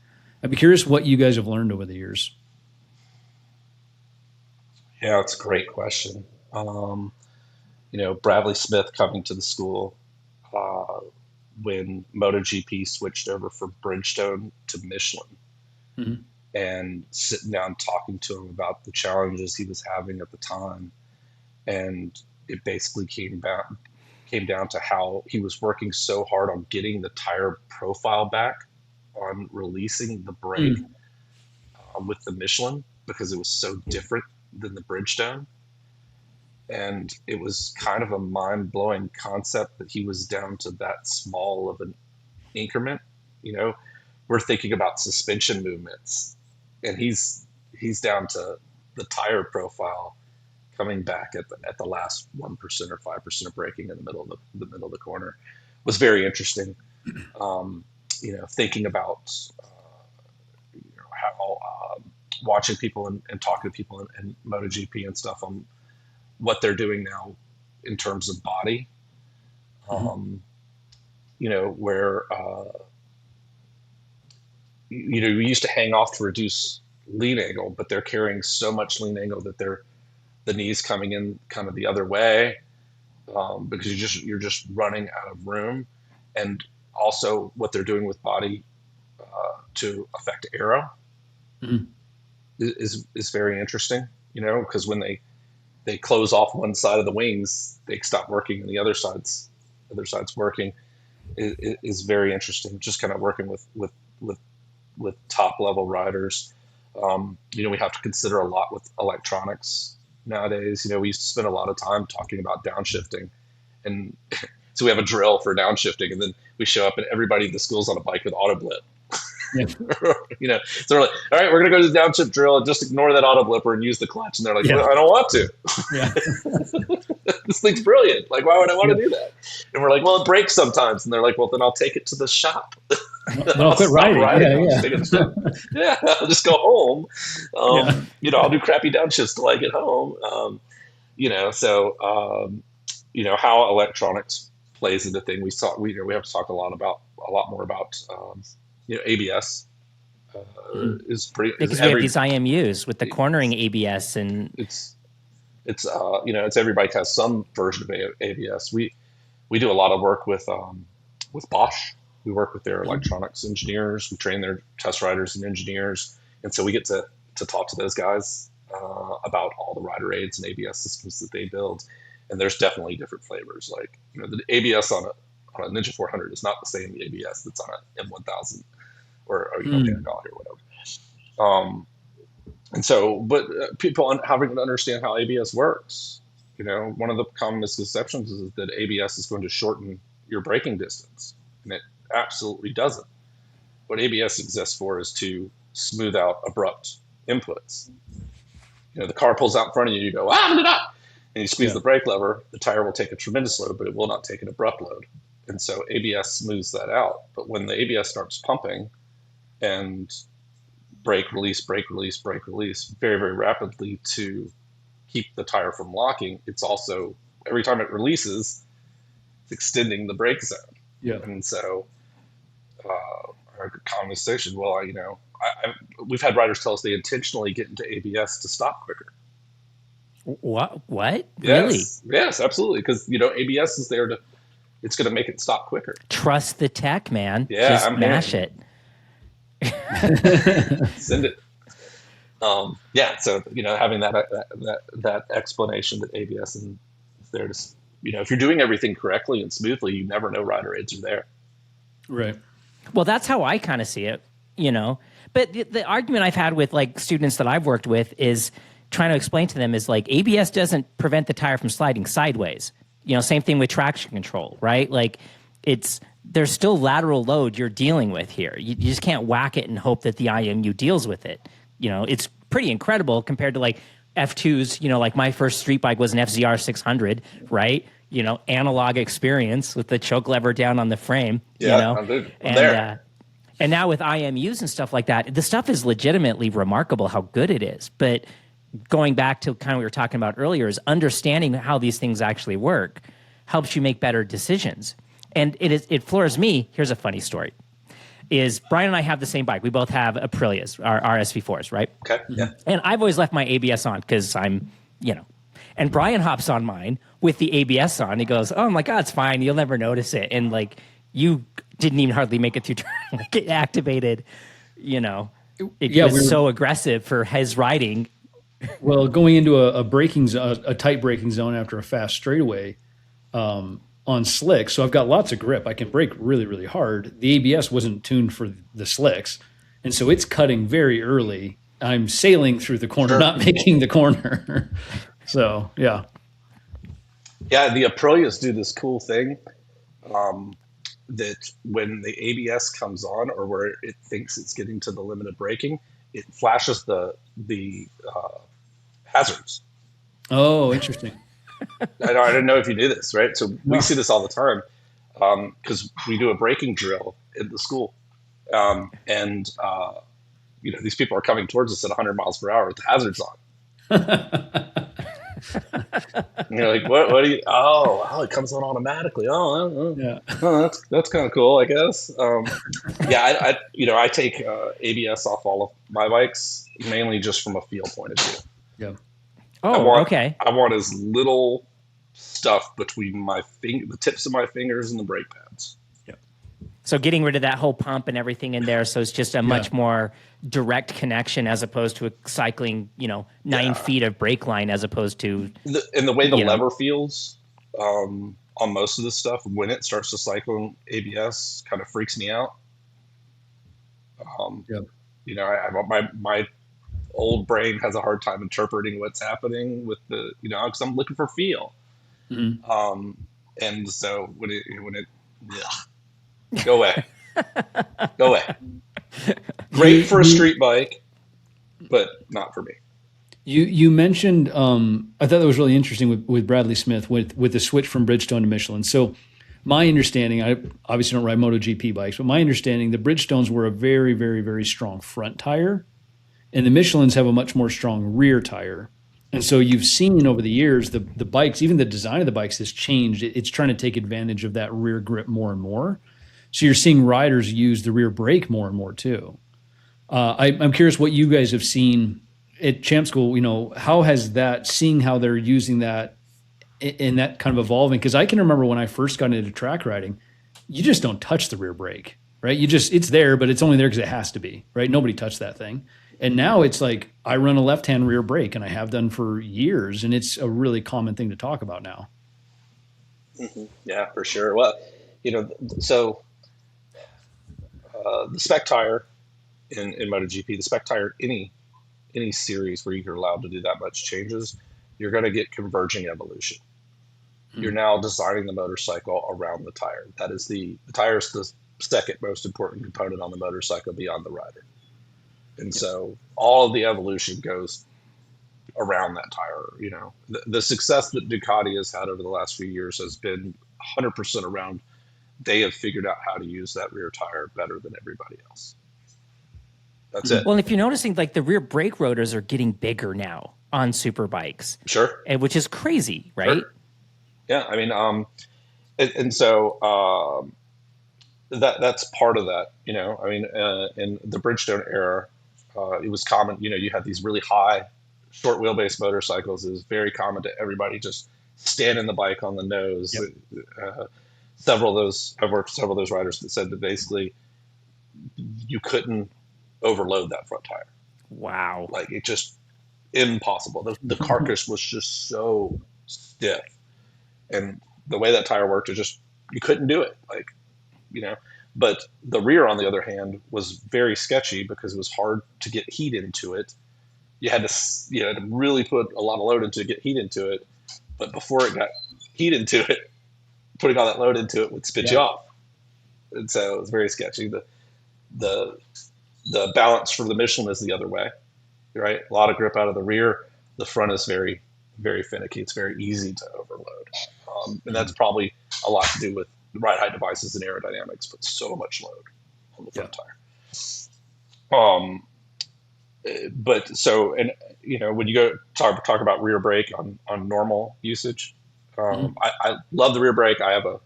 I'd be curious what you guys have learned over the years. Yeah, it's a great question. Bradley Smith coming to the school when MotoGP switched over from Bridgestone to Michelin. Mm-hmm. And sitting down talking to him about the challenges he was having at the time. And it basically came down to how he was working so hard on getting the tire profile back, on releasing the brake with the Michelin, because it was so different than the Bridgestone. And it was kind of a mind-blowing concept that he was down to that small of an increment. We're thinking about suspension movements, and he's down to the tire profile coming back at the last 1% or 5% of braking in the middle of the corner. Was very interesting. Thinking about how watching people and talking to people in MotoGP and stuff on what they're doing now in terms of body. Where we used to hang off to reduce lean angle, but they're carrying so much lean angle that the knees coming in kind of the other way, because you're just running out of room. And also what they're doing with body to affect aero is very interesting, because when they close off one side of the wings, they stop working and the other side's working. Is very interesting. Just kind of working with top level riders. We have to consider a lot with electronics nowadays. We used to spend a lot of time talking about downshifting, and so we have a drill for downshifting, and then we show up and everybody at the school's on a bike with auto blip. Yeah. So they're like, all right, we're going to go to the downshift drill and just ignore that auto blipper and use the clutch. And they're like, well, I don't want to. Yeah. This thing's brilliant. Like, why would I want to do that? And we're like, well, it breaks sometimes. And they're like, well, then I'll take it to the shop. I'll quit riding. Yeah, I'll just go home. I'll do crappy downshifts till I get home. How electronics plays into thing. We have to talk a lot more about ABS is pretty. Because we have these IMUs with the cornering ABS, and it's everybody has some version of ABS. We do a lot of work with Bosch. We work with their electronics engineers. We train their test riders and engineers, and so we get to talk to those guys about all the rider aids and ABS systems that they build. And there's definitely different flavors. Like the ABS on a Ninja 400 is not the same ABS that's on a M1000 or Panigale or whatever. And so, but people having to understand how ABS works. One of the common misconceptions is that ABS is going to shorten your braking distance, and it absolutely doesn't. What ABS exists for is to smooth out abrupt inputs. The car pulls out in front of you, you go, and you squeeze the brake lever, the tire will take a tremendous load, but it will not take an abrupt load. And so ABS smooths that out. But when the ABS starts pumping and brake release, brake release, brake release very, very rapidly to keep the tire from locking, it's also, every time it releases, it's extending the brake zone. Yeah. And so our conversation, well, we've had riders tell us they intentionally get into ABS to stop quicker. What? Yes. Really? Yes, absolutely. Because, ABS is there it's going to make it stop quicker. Trust the tech, man. Yeah, just mash it. Send it. So having that explanation that ABS is there to, if you're doing everything correctly and smoothly, you never know rider aids are there. Right. Well, that's how I kind of see it, But the argument I've had with like students that I've worked with is trying to explain to them is like ABS doesn't prevent the tire from sliding sideways. Same thing with traction control, right? Like there's still lateral load you're dealing with here. You just can't whack it and hope that the IMU deals with it. It's pretty incredible compared to like F2s, like my first street bike was an FZR 600, right? Analog experience with the choke lever down on the frame, I'm there. And now with IMUs and stuff like that, the stuff is legitimately remarkable how good it is. But going back to kind of what we were talking about earlier is understanding how these things actually work helps you make better decisions. And it floors me. Here's a funny story. Is Brian and I have the same bike. We both have Aprilias, our SV4s, right? Okay. Yeah. And I've always left my ABS on because I'm, and Brian hops on mine with the ABS on. He goes, "Oh my God, it's fine. You'll never notice it." And like, you didn't even hardly make it through like it activated, It was so aggressive for his riding. Well, going into a tight braking zone after a fast straightaway on slicks, so I've got lots of grip. I can brake really, really hard. The ABS wasn't tuned for the slicks, and so it's cutting very early. I'm sailing through the corner, not making the corner. So, yeah. Yeah, the Aprilias do this cool thing that when the ABS comes on or where it thinks it's getting to the limit of braking, it flashes the hazards. Oh, interesting. I didn't know if you knew this, right? So we see this all the time because we do a braking drill in the school. These people are coming towards us at 100 miles per hour with the hazards on. And you're like, what do you, it comes on automatically. That's kind of cool, I guess. I take ABS off all of my bikes, mainly just from a feel point of view. Yeah. Okay. I want as little stuff between the tips of my fingers and the brake pads. Yeah. So getting rid of that whole pump and everything in there, so it's just a much more direct connection as opposed to cycling, 9 feet of brake line as opposed to... the way the lever feels on most of this stuff, when it starts to cycle ABS, kind of freaks me out. My old brain has a hard time interpreting what's happening with the, because I'm looking for feel. Mm-hmm. And so when it go away. Great for a street bike, but not for me. You mentioned, I thought that was really interesting with Bradley Smith with the switch from Bridgestone to Michelin. So my understanding, I obviously don't ride MotoGP bikes, but my understanding, the Bridgestones were a very, very, very strong front tire, and the Michelins have a much more strong rear tire. And so you've seen over the years, the bikes, even the design of the bikes has changed. It's trying to take advantage of that rear grip more and more. So you're seeing riders use the rear brake more and more too. I'm curious what you guys have seen at Champ School. How has that, seeing how they're using that and that kind of evolving? Because I can remember when I first got into track riding, you just don't touch the rear brake, right? It's there, but it's only there because it has to be, right? Nobody touched that thing. And now it's like I run a left-hand rear brake, and I have done for years, and it's a really common thing to talk about now. Mm-hmm. Yeah, for sure. Well, so the spec tire in MotoGP, the spec tire any series where you're allowed to do that much changes, you're going to get converging evolution. Mm-hmm. You're now designing the motorcycle around the tire. That is the tire is the second most important component on the motorcycle beyond the rider. And so all of the evolution goes around that tire. The success that Ducati has had over the last few years has been 100% around they have figured out how to use that rear tire better than everybody else. That's it. Well, and if you're noticing, like the rear brake rotors are getting bigger now on super bikes. Sure. Which is crazy, right? Sure. Yeah. I mean, and so that's part of that, you know. I mean, in the Bridgestone era, it was common, you know, you had these really high, short wheelbase motorcycles. It was very common to everybody just standing the bike on the nose. Yep. Several of those, I've worked with several of those riders that said that basically you couldn't overload that front tire. Wow. Like it just impossible. The carcass was just so stiff. And the way that tire worked, it just, you couldn't do it. Like, you know, but the rear, on the other hand, was very sketchy because it was hard to get heat into it. You had to really put a lot of load into it to get heat into it. But before it got heat into it, putting all that load into it would spit you off. And so it was very sketchy. The balance for the Michelin is the other way, right? A lot of grip out of the rear. The front is very, very finicky. It's very easy to overload. And that's probably a lot to do with ride height devices and aerodynamics, put so much load on the front tire. But so, and you know, when you go talk about rear brake on normal usage, I love the rear brake. I have a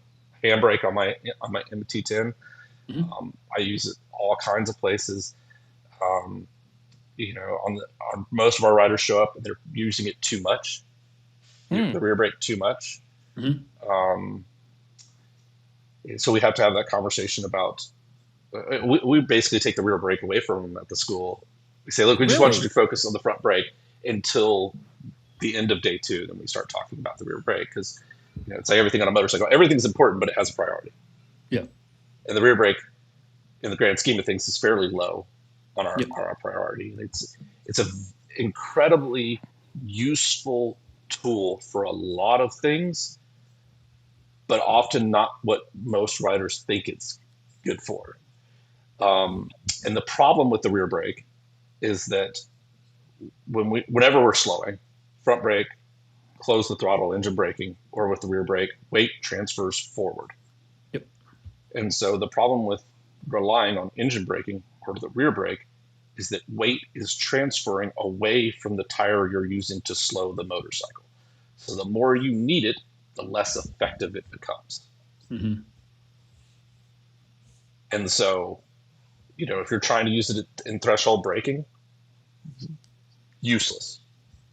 hand brake on my MT10. I use it all kinds of places. You know, on most of our riders show up and they're using it too much, the rear brake too much. So we have to have that conversation about. We basically take the rear brake away from them at the school. We say, look, we just want you to focus on the front brake until the end of day 2. Then we start talking about the rear brake because, you know, it's like everything on a motorcycle. Everything's important, but it has a priority. Yeah. And the rear brake, in the grand scheme of things, is fairly low on our priority. It's a incredibly useful tool for a lot of things, but often not what most riders think it's good for. And the problem with the rear brake is that whenever we're slowing, front brake, close the throttle, engine braking, or with the rear brake, weight transfers forward. Yep. And so the problem with relying on engine braking or the rear brake is that weight is transferring away from the tire you're using to slow the motorcycle. So the more you need it, the less effective it becomes. And so, you know, if you're trying to use it in threshold braking, useless.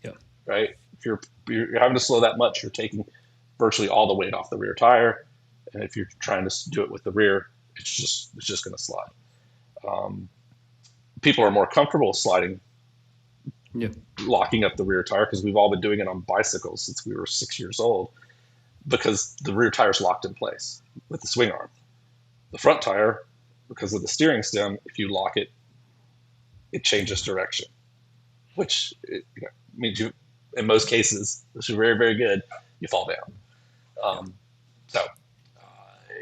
Yeah. Right. If you're having to slow that much, you're taking virtually all the weight off the rear tire. And if you're trying to do it with the rear, it's just going to slide. People are more comfortable sliding, locking up the rear tire because we've all been doing it on bicycles since we were 6 years old because the rear tire is locked in place with the swing arm. The front tire, because of the steering stem, if you lock it, it changes direction, which means you, in most cases, which is very, very good, you fall down. So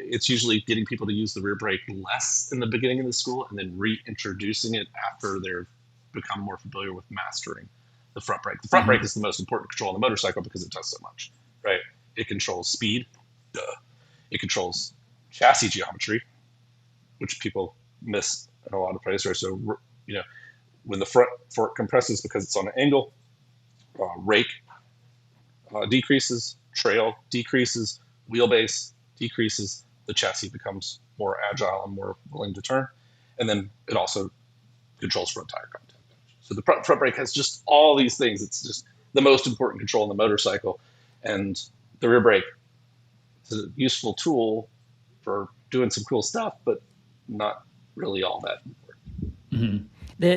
it's usually getting people to use the rear brake less in the beginning of the school and then reintroducing it after they've become more familiar with mastering the front brake. The front brake is the most important control on the motorcycle because it does so much, right? It controls speed. It controls chassis geometry, which people miss in a lot of places. So, you know, when the front fork compresses because it's on an angle, rake decreases, trail decreases, wheelbase decreases, the chassis becomes more agile and more willing to turn. And then it also controls front tire contact. So the front brake has just all these things. It's just the most important control in the motorcycle. And the rear brake is a useful tool for doing some cool stuff, but not really all that important.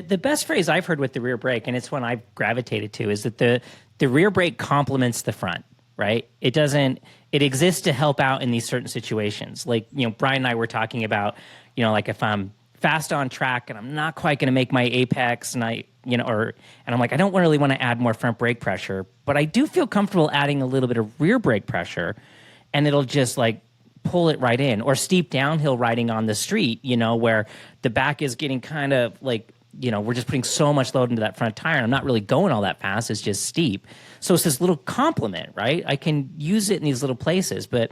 The best phrase I've heard with the rear brake, and it's one I've gravitated to, is that the rear brake complements the front, right? It exists to help out in these certain situations. Like, you know, Brian and I were talking about, you know, like if I'm fast on track and I'm not quite going to make my apex and and I'm like, I don't really want to add more front brake pressure, but I do feel comfortable adding a little bit of rear brake pressure and it'll just like pull it right in. Or steep downhill riding on the street, you know, where the back is getting kind of like, you know, we're just putting so much load into that front tire and I'm not really going all that fast. It's just steep. So it's this little complement, right? I can use it in these little places, but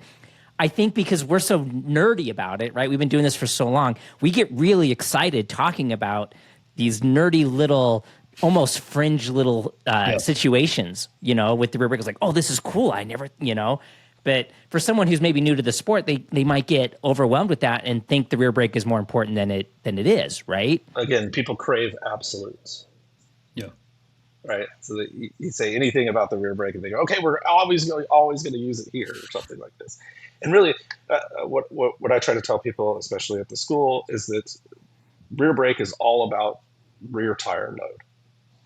I think because we're so nerdy about it, right? We've been doing this for so long. We get really excited talking about these nerdy little, almost fringe little situations, you know, with the rear brake. It's like, oh, this is cool. I never, you know. But for someone who's maybe new to the sport, they might get overwhelmed with that and think the rear brake is more important than it is, right? Again, people crave absolutes. Yeah. Right. So you say anything about the rear brake and they go, okay, we're always going to use it here or something like this. And really, what I try to tell people, especially at the school, is that rear brake is all about rear tire load.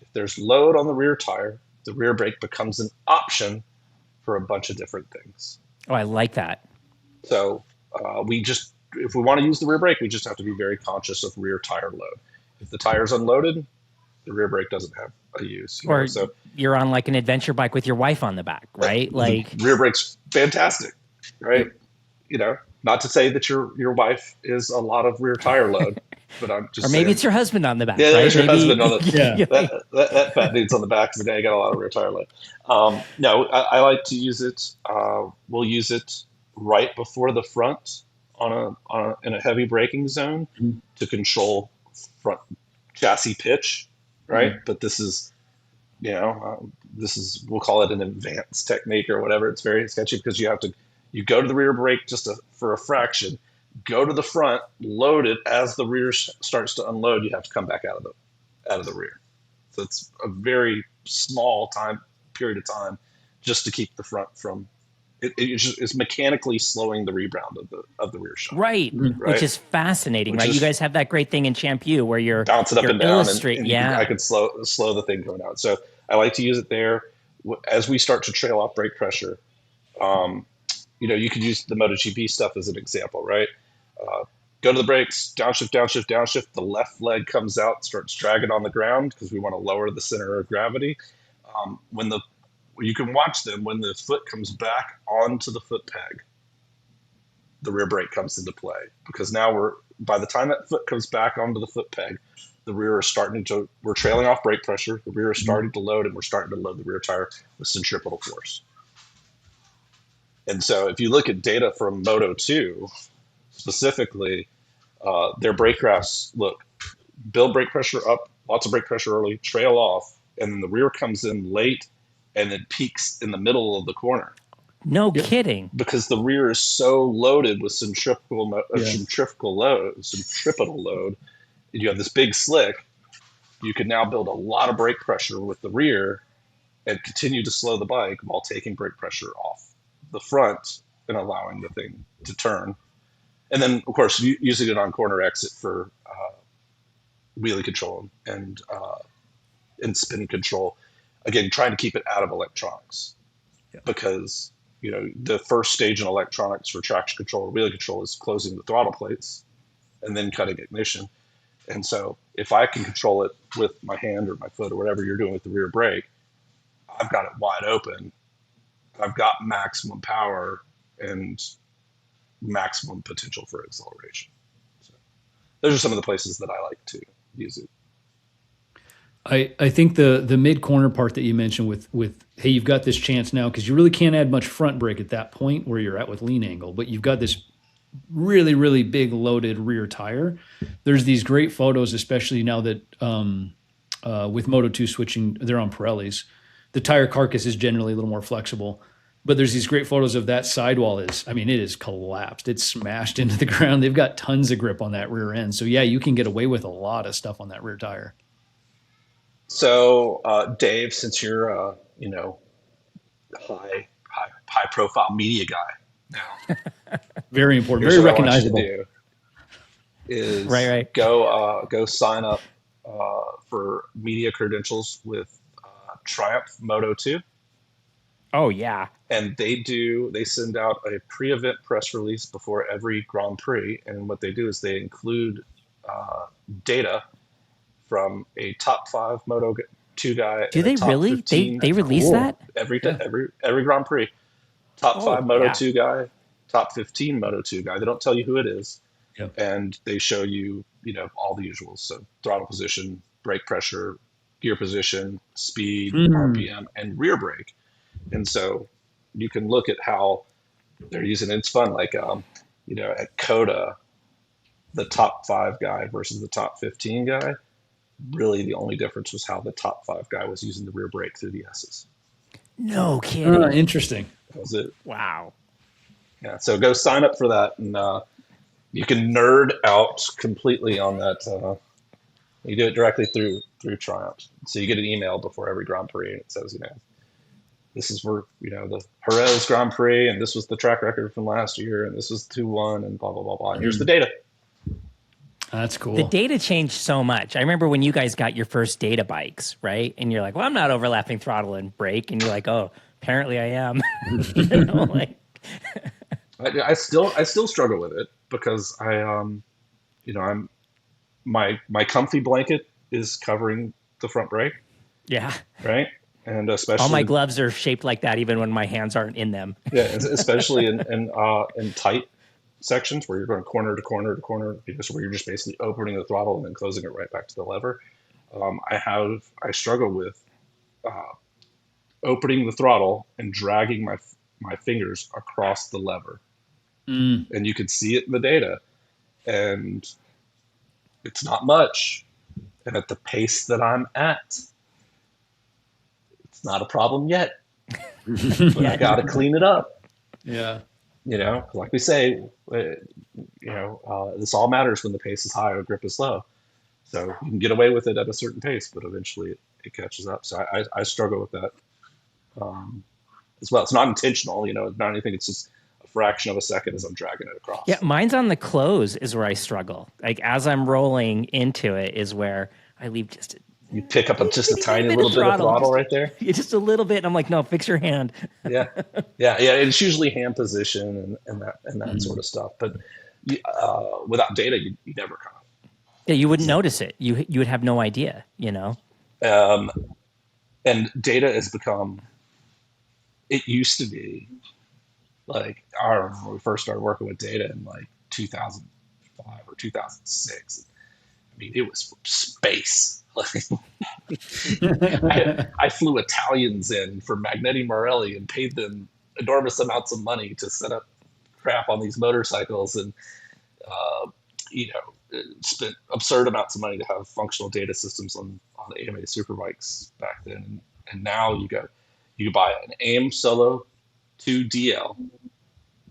If there's load on the rear tire, the rear brake becomes an option for a bunch of different things. Oh, I like that. So if we want to use the rear brake, we just have to be very conscious of rear tire load. If the tire's unloaded, the rear brake doesn't have a use. Or so you're on like an adventure bike with your wife on the back, right? Like rear brake's fantastic, right? You know, not to say that your wife is a lot of rear tire load, but I'm just or maybe saying, it's your husband on the back. Yeah, right? there's your Maybe, husband on the that fat dude's on the back of the day. Got a lot of rear tire load. No, I like to use it. We'll use it right before the front in a heavy braking zone to control front chassis pitch, right? But this is, you know, we'll call it an advanced technique or whatever. It's very sketchy because you go to the rear brake for a fraction, go to the front, load it as the rear starts to unload. You have to come back out of the rear. So it's a very small period of time just to keep the front from it's mechanically slowing the rebound of the rear shock. Right. Which is fascinating, right? You guys have that great thing in Champ U where you're bounce it up and down, and yeah. I could slow the thing going out. So I like to use it there as we start to trail off brake pressure. You know, you could use the MotoGP stuff as an example, right? Go to the brakes, downshift, downshift, downshift. The left leg comes out, starts dragging on the ground because we want to lower the center of gravity. You can watch them when the foot comes back onto the foot peg, the rear brake comes into play because now by the time that foot comes back onto the foot peg, the rear is we're trailing off brake pressure. The rear is starting to load, and we're starting to load the rear tire with centripetal force. And so if you look at data from Moto2, specifically, their brake graphs build brake pressure up, lots of brake pressure early, trail off, and then the rear comes in late and it peaks in the middle of the corner. No kidding. Because the rear is so loaded with centripetal load, and you have this big slick, you can now build a lot of brake pressure with the rear and continue to slow the bike while taking brake pressure off the front and allowing the thing to turn. And then, of course, using it on corner exit for wheelie control and spin control. Again, trying to keep it out of electronics because, you know, the first stage in electronics for traction control or wheelie control is closing the throttle plates and then cutting ignition. And so if I can control it with my hand or my foot or whatever you're doing with the rear brake, I've got it wide open. I've got maximum power and maximum potential for acceleration. So those are some of the places that I like to use it. I think the mid corner part that you mentioned with hey, you've got this chance now because you really can't add much front brake at that point where you're at with lean angle, but you've got this really, really big loaded rear tire. There's these great photos, especially now that with Moto2 switching, they're on Pirellis. The tire carcass is generally a little more flexible, but there's these great photos of that sidewall it is collapsed. It's smashed into the ground. They've got tons of grip on that rear end. So yeah, you can get away with a lot of stuff on that rear tire. So, Dave, since you're a high profile media guy now, very important, very recognizable. Is right. Go sign up for media credentials with Triumph Moto2. Oh yeah, and they send out a pre-event press release before every Grand Prix, and what they do is they include data from a top 5 Moto2 guy. Do they really? 15, they release that every Grand Prix. Top 5 Moto2 guy, top 15 Moto2 guy. They don't tell you who it is, and they show you, all the usuals. So throttle position, brake pressure, gear position, speed, RPM, and rear brake. And so you can look at how they're using it's fun. Like, at Coda, the top 5 guy versus the top 15 guy, really the only difference was how the top 5 guy was using the rear brake through the S's. No kidding. Interesting. That was it. Wow. Yeah. So go sign up for that, and you can nerd out completely on that. You do it directly through Triumph. So you get an email before every Grand Prix, and it says, this is for, the Jerez Grand Prix, and this was the track record from last year, and this was 2-1, and blah, blah, blah, blah. And here's the data. That's cool. The data changed so much. I remember when you guys got your first data bikes, right? And you're like, well, I'm not overlapping throttle and brake. And you're like, oh, apparently I am. I still struggle with it because I'm my comfy blanket is covering the front brake. Yeah. Right. And especially all my gloves are shaped like that, even when my hands aren't in them. Yeah. Especially in tight sections where you're going corner to corner to corner, because where you're just basically opening the throttle and then closing it right back to the lever. I struggle with opening the throttle and dragging my fingers across the lever. And you can see it in the data, and it's not much. And at the pace that I'm at, it's not a problem yet. But I got to clean it up. Yeah. Like we say, this all matters when the pace is high or grip is low. So you can get away with it at a certain pace, but eventually it catches up. So I struggle with that as well. It's not intentional, not anything. It's just a fraction of a second as I'm dragging it across. Yeah, mine's on the close is where I struggle. Like as I'm rolling into it is where I leave just you pick up just a tiny little bit of throttle right there. Just a little bit. And I'm like, no, fix your hand. Yeah. It's usually hand position and that sort of stuff. But without data, you never kind of. Yeah, you wouldn't notice it. You would have no idea, And data has become. It used to be like I remember when we first started working with data in like 2005 or 2006. I mean, it was from space. I flew Italians in for Magneti Marelli and paid them enormous amounts of money to set up crap on these motorcycles, and spent absurd amounts of money to have functional data systems on the AMA Superbikes back then. And now you buy an AIM Solo 2 DL,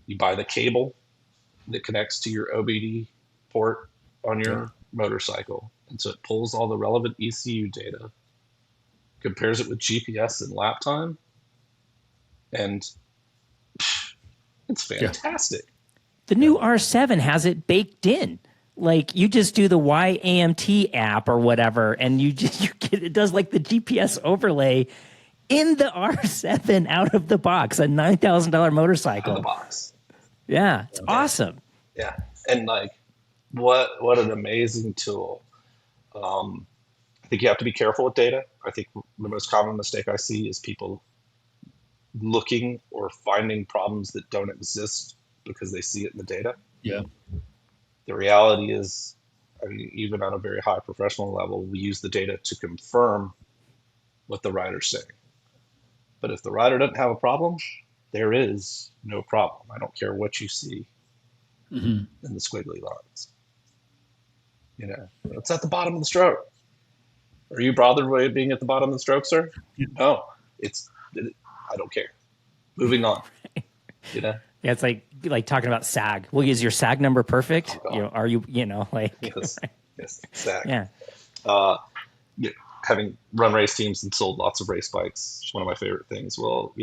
you buy the cable that connects to your OBD port on your motorcycle. And so it pulls all the relevant ECU data, compares it with GPS and lap time, and it's fantastic. The new R7 has it baked in. Like you just do the YAMT app or whatever, and it does like the GPS overlay in the R7 out of the box, a $9,000 motorcycle. Out of the box. Yeah, it's awesome. Yeah, and like what an amazing tool. I think you have to be careful with data. I think the most common mistake I see is people looking or finding problems that don't exist because they see it in the data. Yeah. The reality is, I mean, even on a very high professional level, we use the data to confirm what the rider's saying. But if the rider doesn't have a problem, there is no problem. I don't care what you see in the squiggly lines. It's at the bottom of the stroke. Are you bothered by it being at the bottom of the stroke, sir? No, I don't care. Moving on. Yeah, it's like talking about SAG. Well, is your SAG number perfect? Oh, Are you, like. Yes, SAG. Yeah. Having run race teams and sold lots of race bikes, it's one of my favorite things. Well,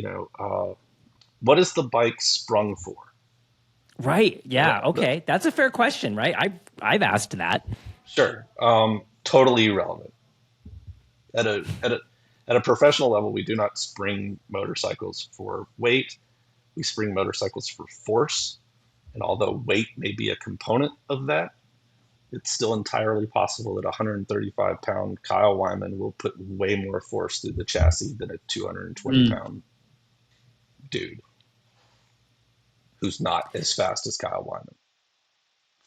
what is the bike sprung for? Right. Yeah. Okay. That's a fair question, right? I've asked that. Sure. Totally irrelevant. At a professional level, we do not spring motorcycles for weight. We spring motorcycles for force. And although weight may be a component of that, it's still entirely possible that a 135-pound Kyle Wyman will put way more force through the chassis than a 220-pound dude who's not as fast as Kyle Wyman.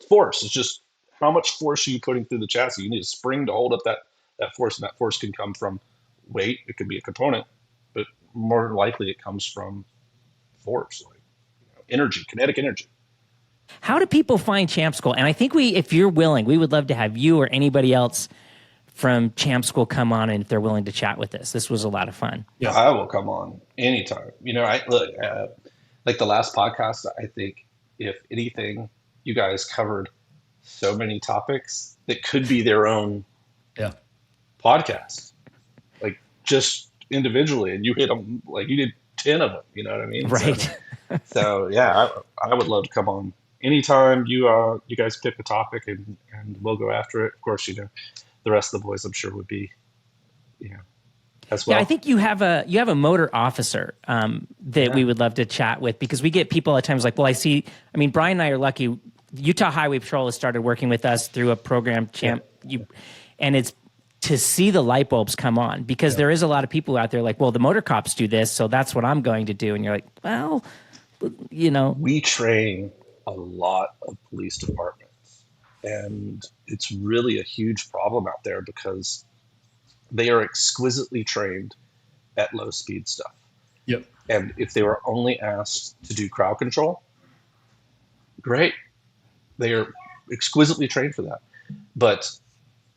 Force is just how much force are you putting through the chassis? You need a spring to hold up that force, and that force can come from weight. It could be a component, but more likely it comes from force, like kinetic energy. How do people find Champ School? And I think if you're willing, we would love to have you or anybody else from Champ School come on, and if they're willing to chat with us. This was a lot of fun. Yeah, I will come on anytime. Like the last podcast, I think if anything, you guys covered so many topics that could be their own podcast, like just individually, and you hit them like you did 10 of them. You know what I mean? Right. So yeah, I would love to come on anytime. You guys pick a topic and we'll go after it. Of course, the rest of the boys, I'm sure, would be, as well. Yeah, I think you have a motor officer that we would love to chat with, because we get people at times like, well, Brian and I are lucky. Utah Highway Patrol has started working with us through a program, and it's to see the light bulbs come on, because there is a lot of people out there like, well, the motor cops do this, so that's what I'm going to do. And you're like, well, we train a lot of police departments, and it's really a huge problem out there because they are exquisitely trained at low speed stuff. Yep. And if they were only asked to do crowd control, great. They are exquisitely trained for that. But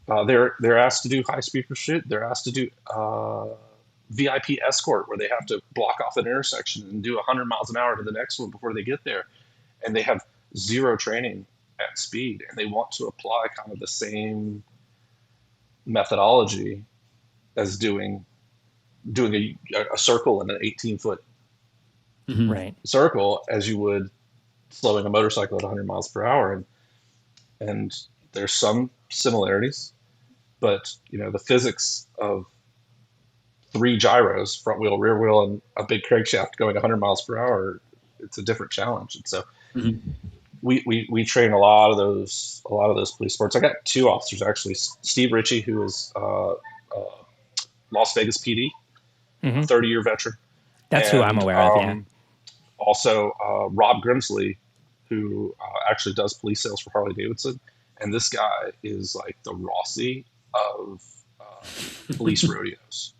they're asked to do high speed pursuit. They're asked to do VIP escort, where they have to block off an intersection and do 100 miles an hour to the next one before they get there. And they have zero training at speed, and they want to apply kind of the same methodology as doing a circle in an 18-foot circle as you would slowing a motorcycle at 100 miles per hour. And there's some similarities, but the physics of 3 gyros, front wheel, rear wheel, and a big crankshaft going 100 miles per hour, it's a different challenge. And so we train a lot of those police sports. I got 2 officers actually. Steve Ritchie, who is Las Vegas PD, 30-year veteran. That's who I'm aware of. Yeah. Also, Rob Grimsley, who actually does police sales for Harley Davidson, and this guy is like the Rossi of police rodeos.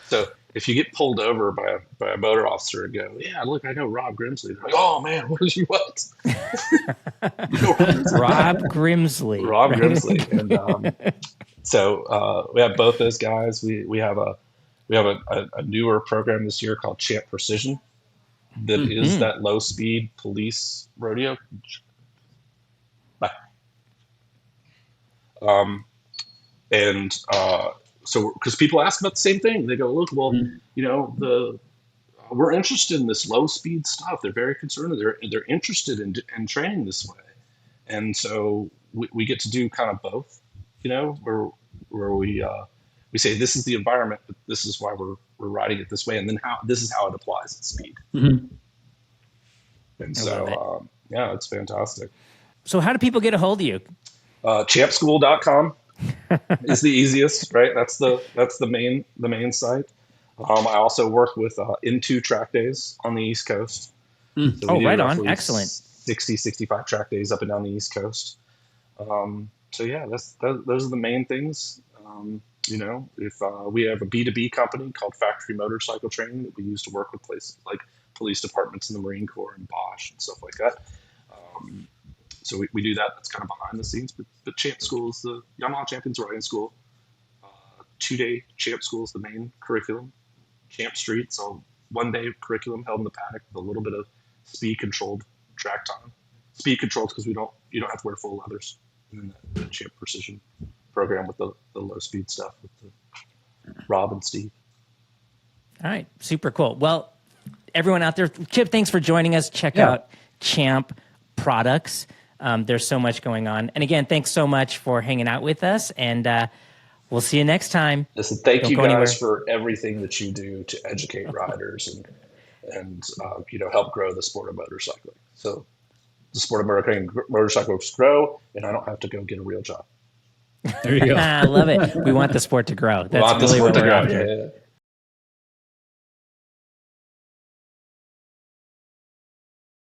So if you get pulled over by a motor officer and go, yeah, look, I know Rob Grimsley. They're like, oh man, what? Rob Grimsley. Rob Grimsley. And so we have both those guys. We have a newer program this year called Champ Precision that is that low speed police rodeo. So because people ask about the same thing, they go, look, well, we're interested in this low speed stuff. They're very concerned. They're interested in training this way. And so we get to do kind of both, where we say, this is the environment, but this is why we're riding it this way. And then this is how it applies at speed. And so, it's fantastic. So how do people get a hold of you? Champschool.com is the easiest, right? That's the main site. I also work with Into Track Days on the East Coast. So right on. Excellent. 60, 65 track days up and down the East Coast. So yeah, those are the main things. If we have a B2B company called Factory Motorcycle Training that we use to work with places like police departments in the Marine Corps and Bosch and stuff like that. So we do that. That's kind of behind the scenes. But Champ School is the Yamaha Champions Riding School. 2-day Champ School is the main curriculum. Champ Street, so 1-day curriculum held in the paddock with a little bit of speed-controlled track time. Speed controlled because you don't have to wear full leathers. And then the Champ Precision program with the low-speed stuff with the Rob and Steve. All right, super cool. Well, everyone out there, Chip, thanks for joining us. Check out Champ Products. There's so much going on. And again, thanks so much for hanging out with us, and we'll see you next time. Listen, thank you guys for everything that you do to educate riders and help grow the sport of motorcycling. So the sport of motorcycles grow, and I don't have to go get a real job. There you go. I love it. We want the sport to grow. That's really what we're after. Yeah.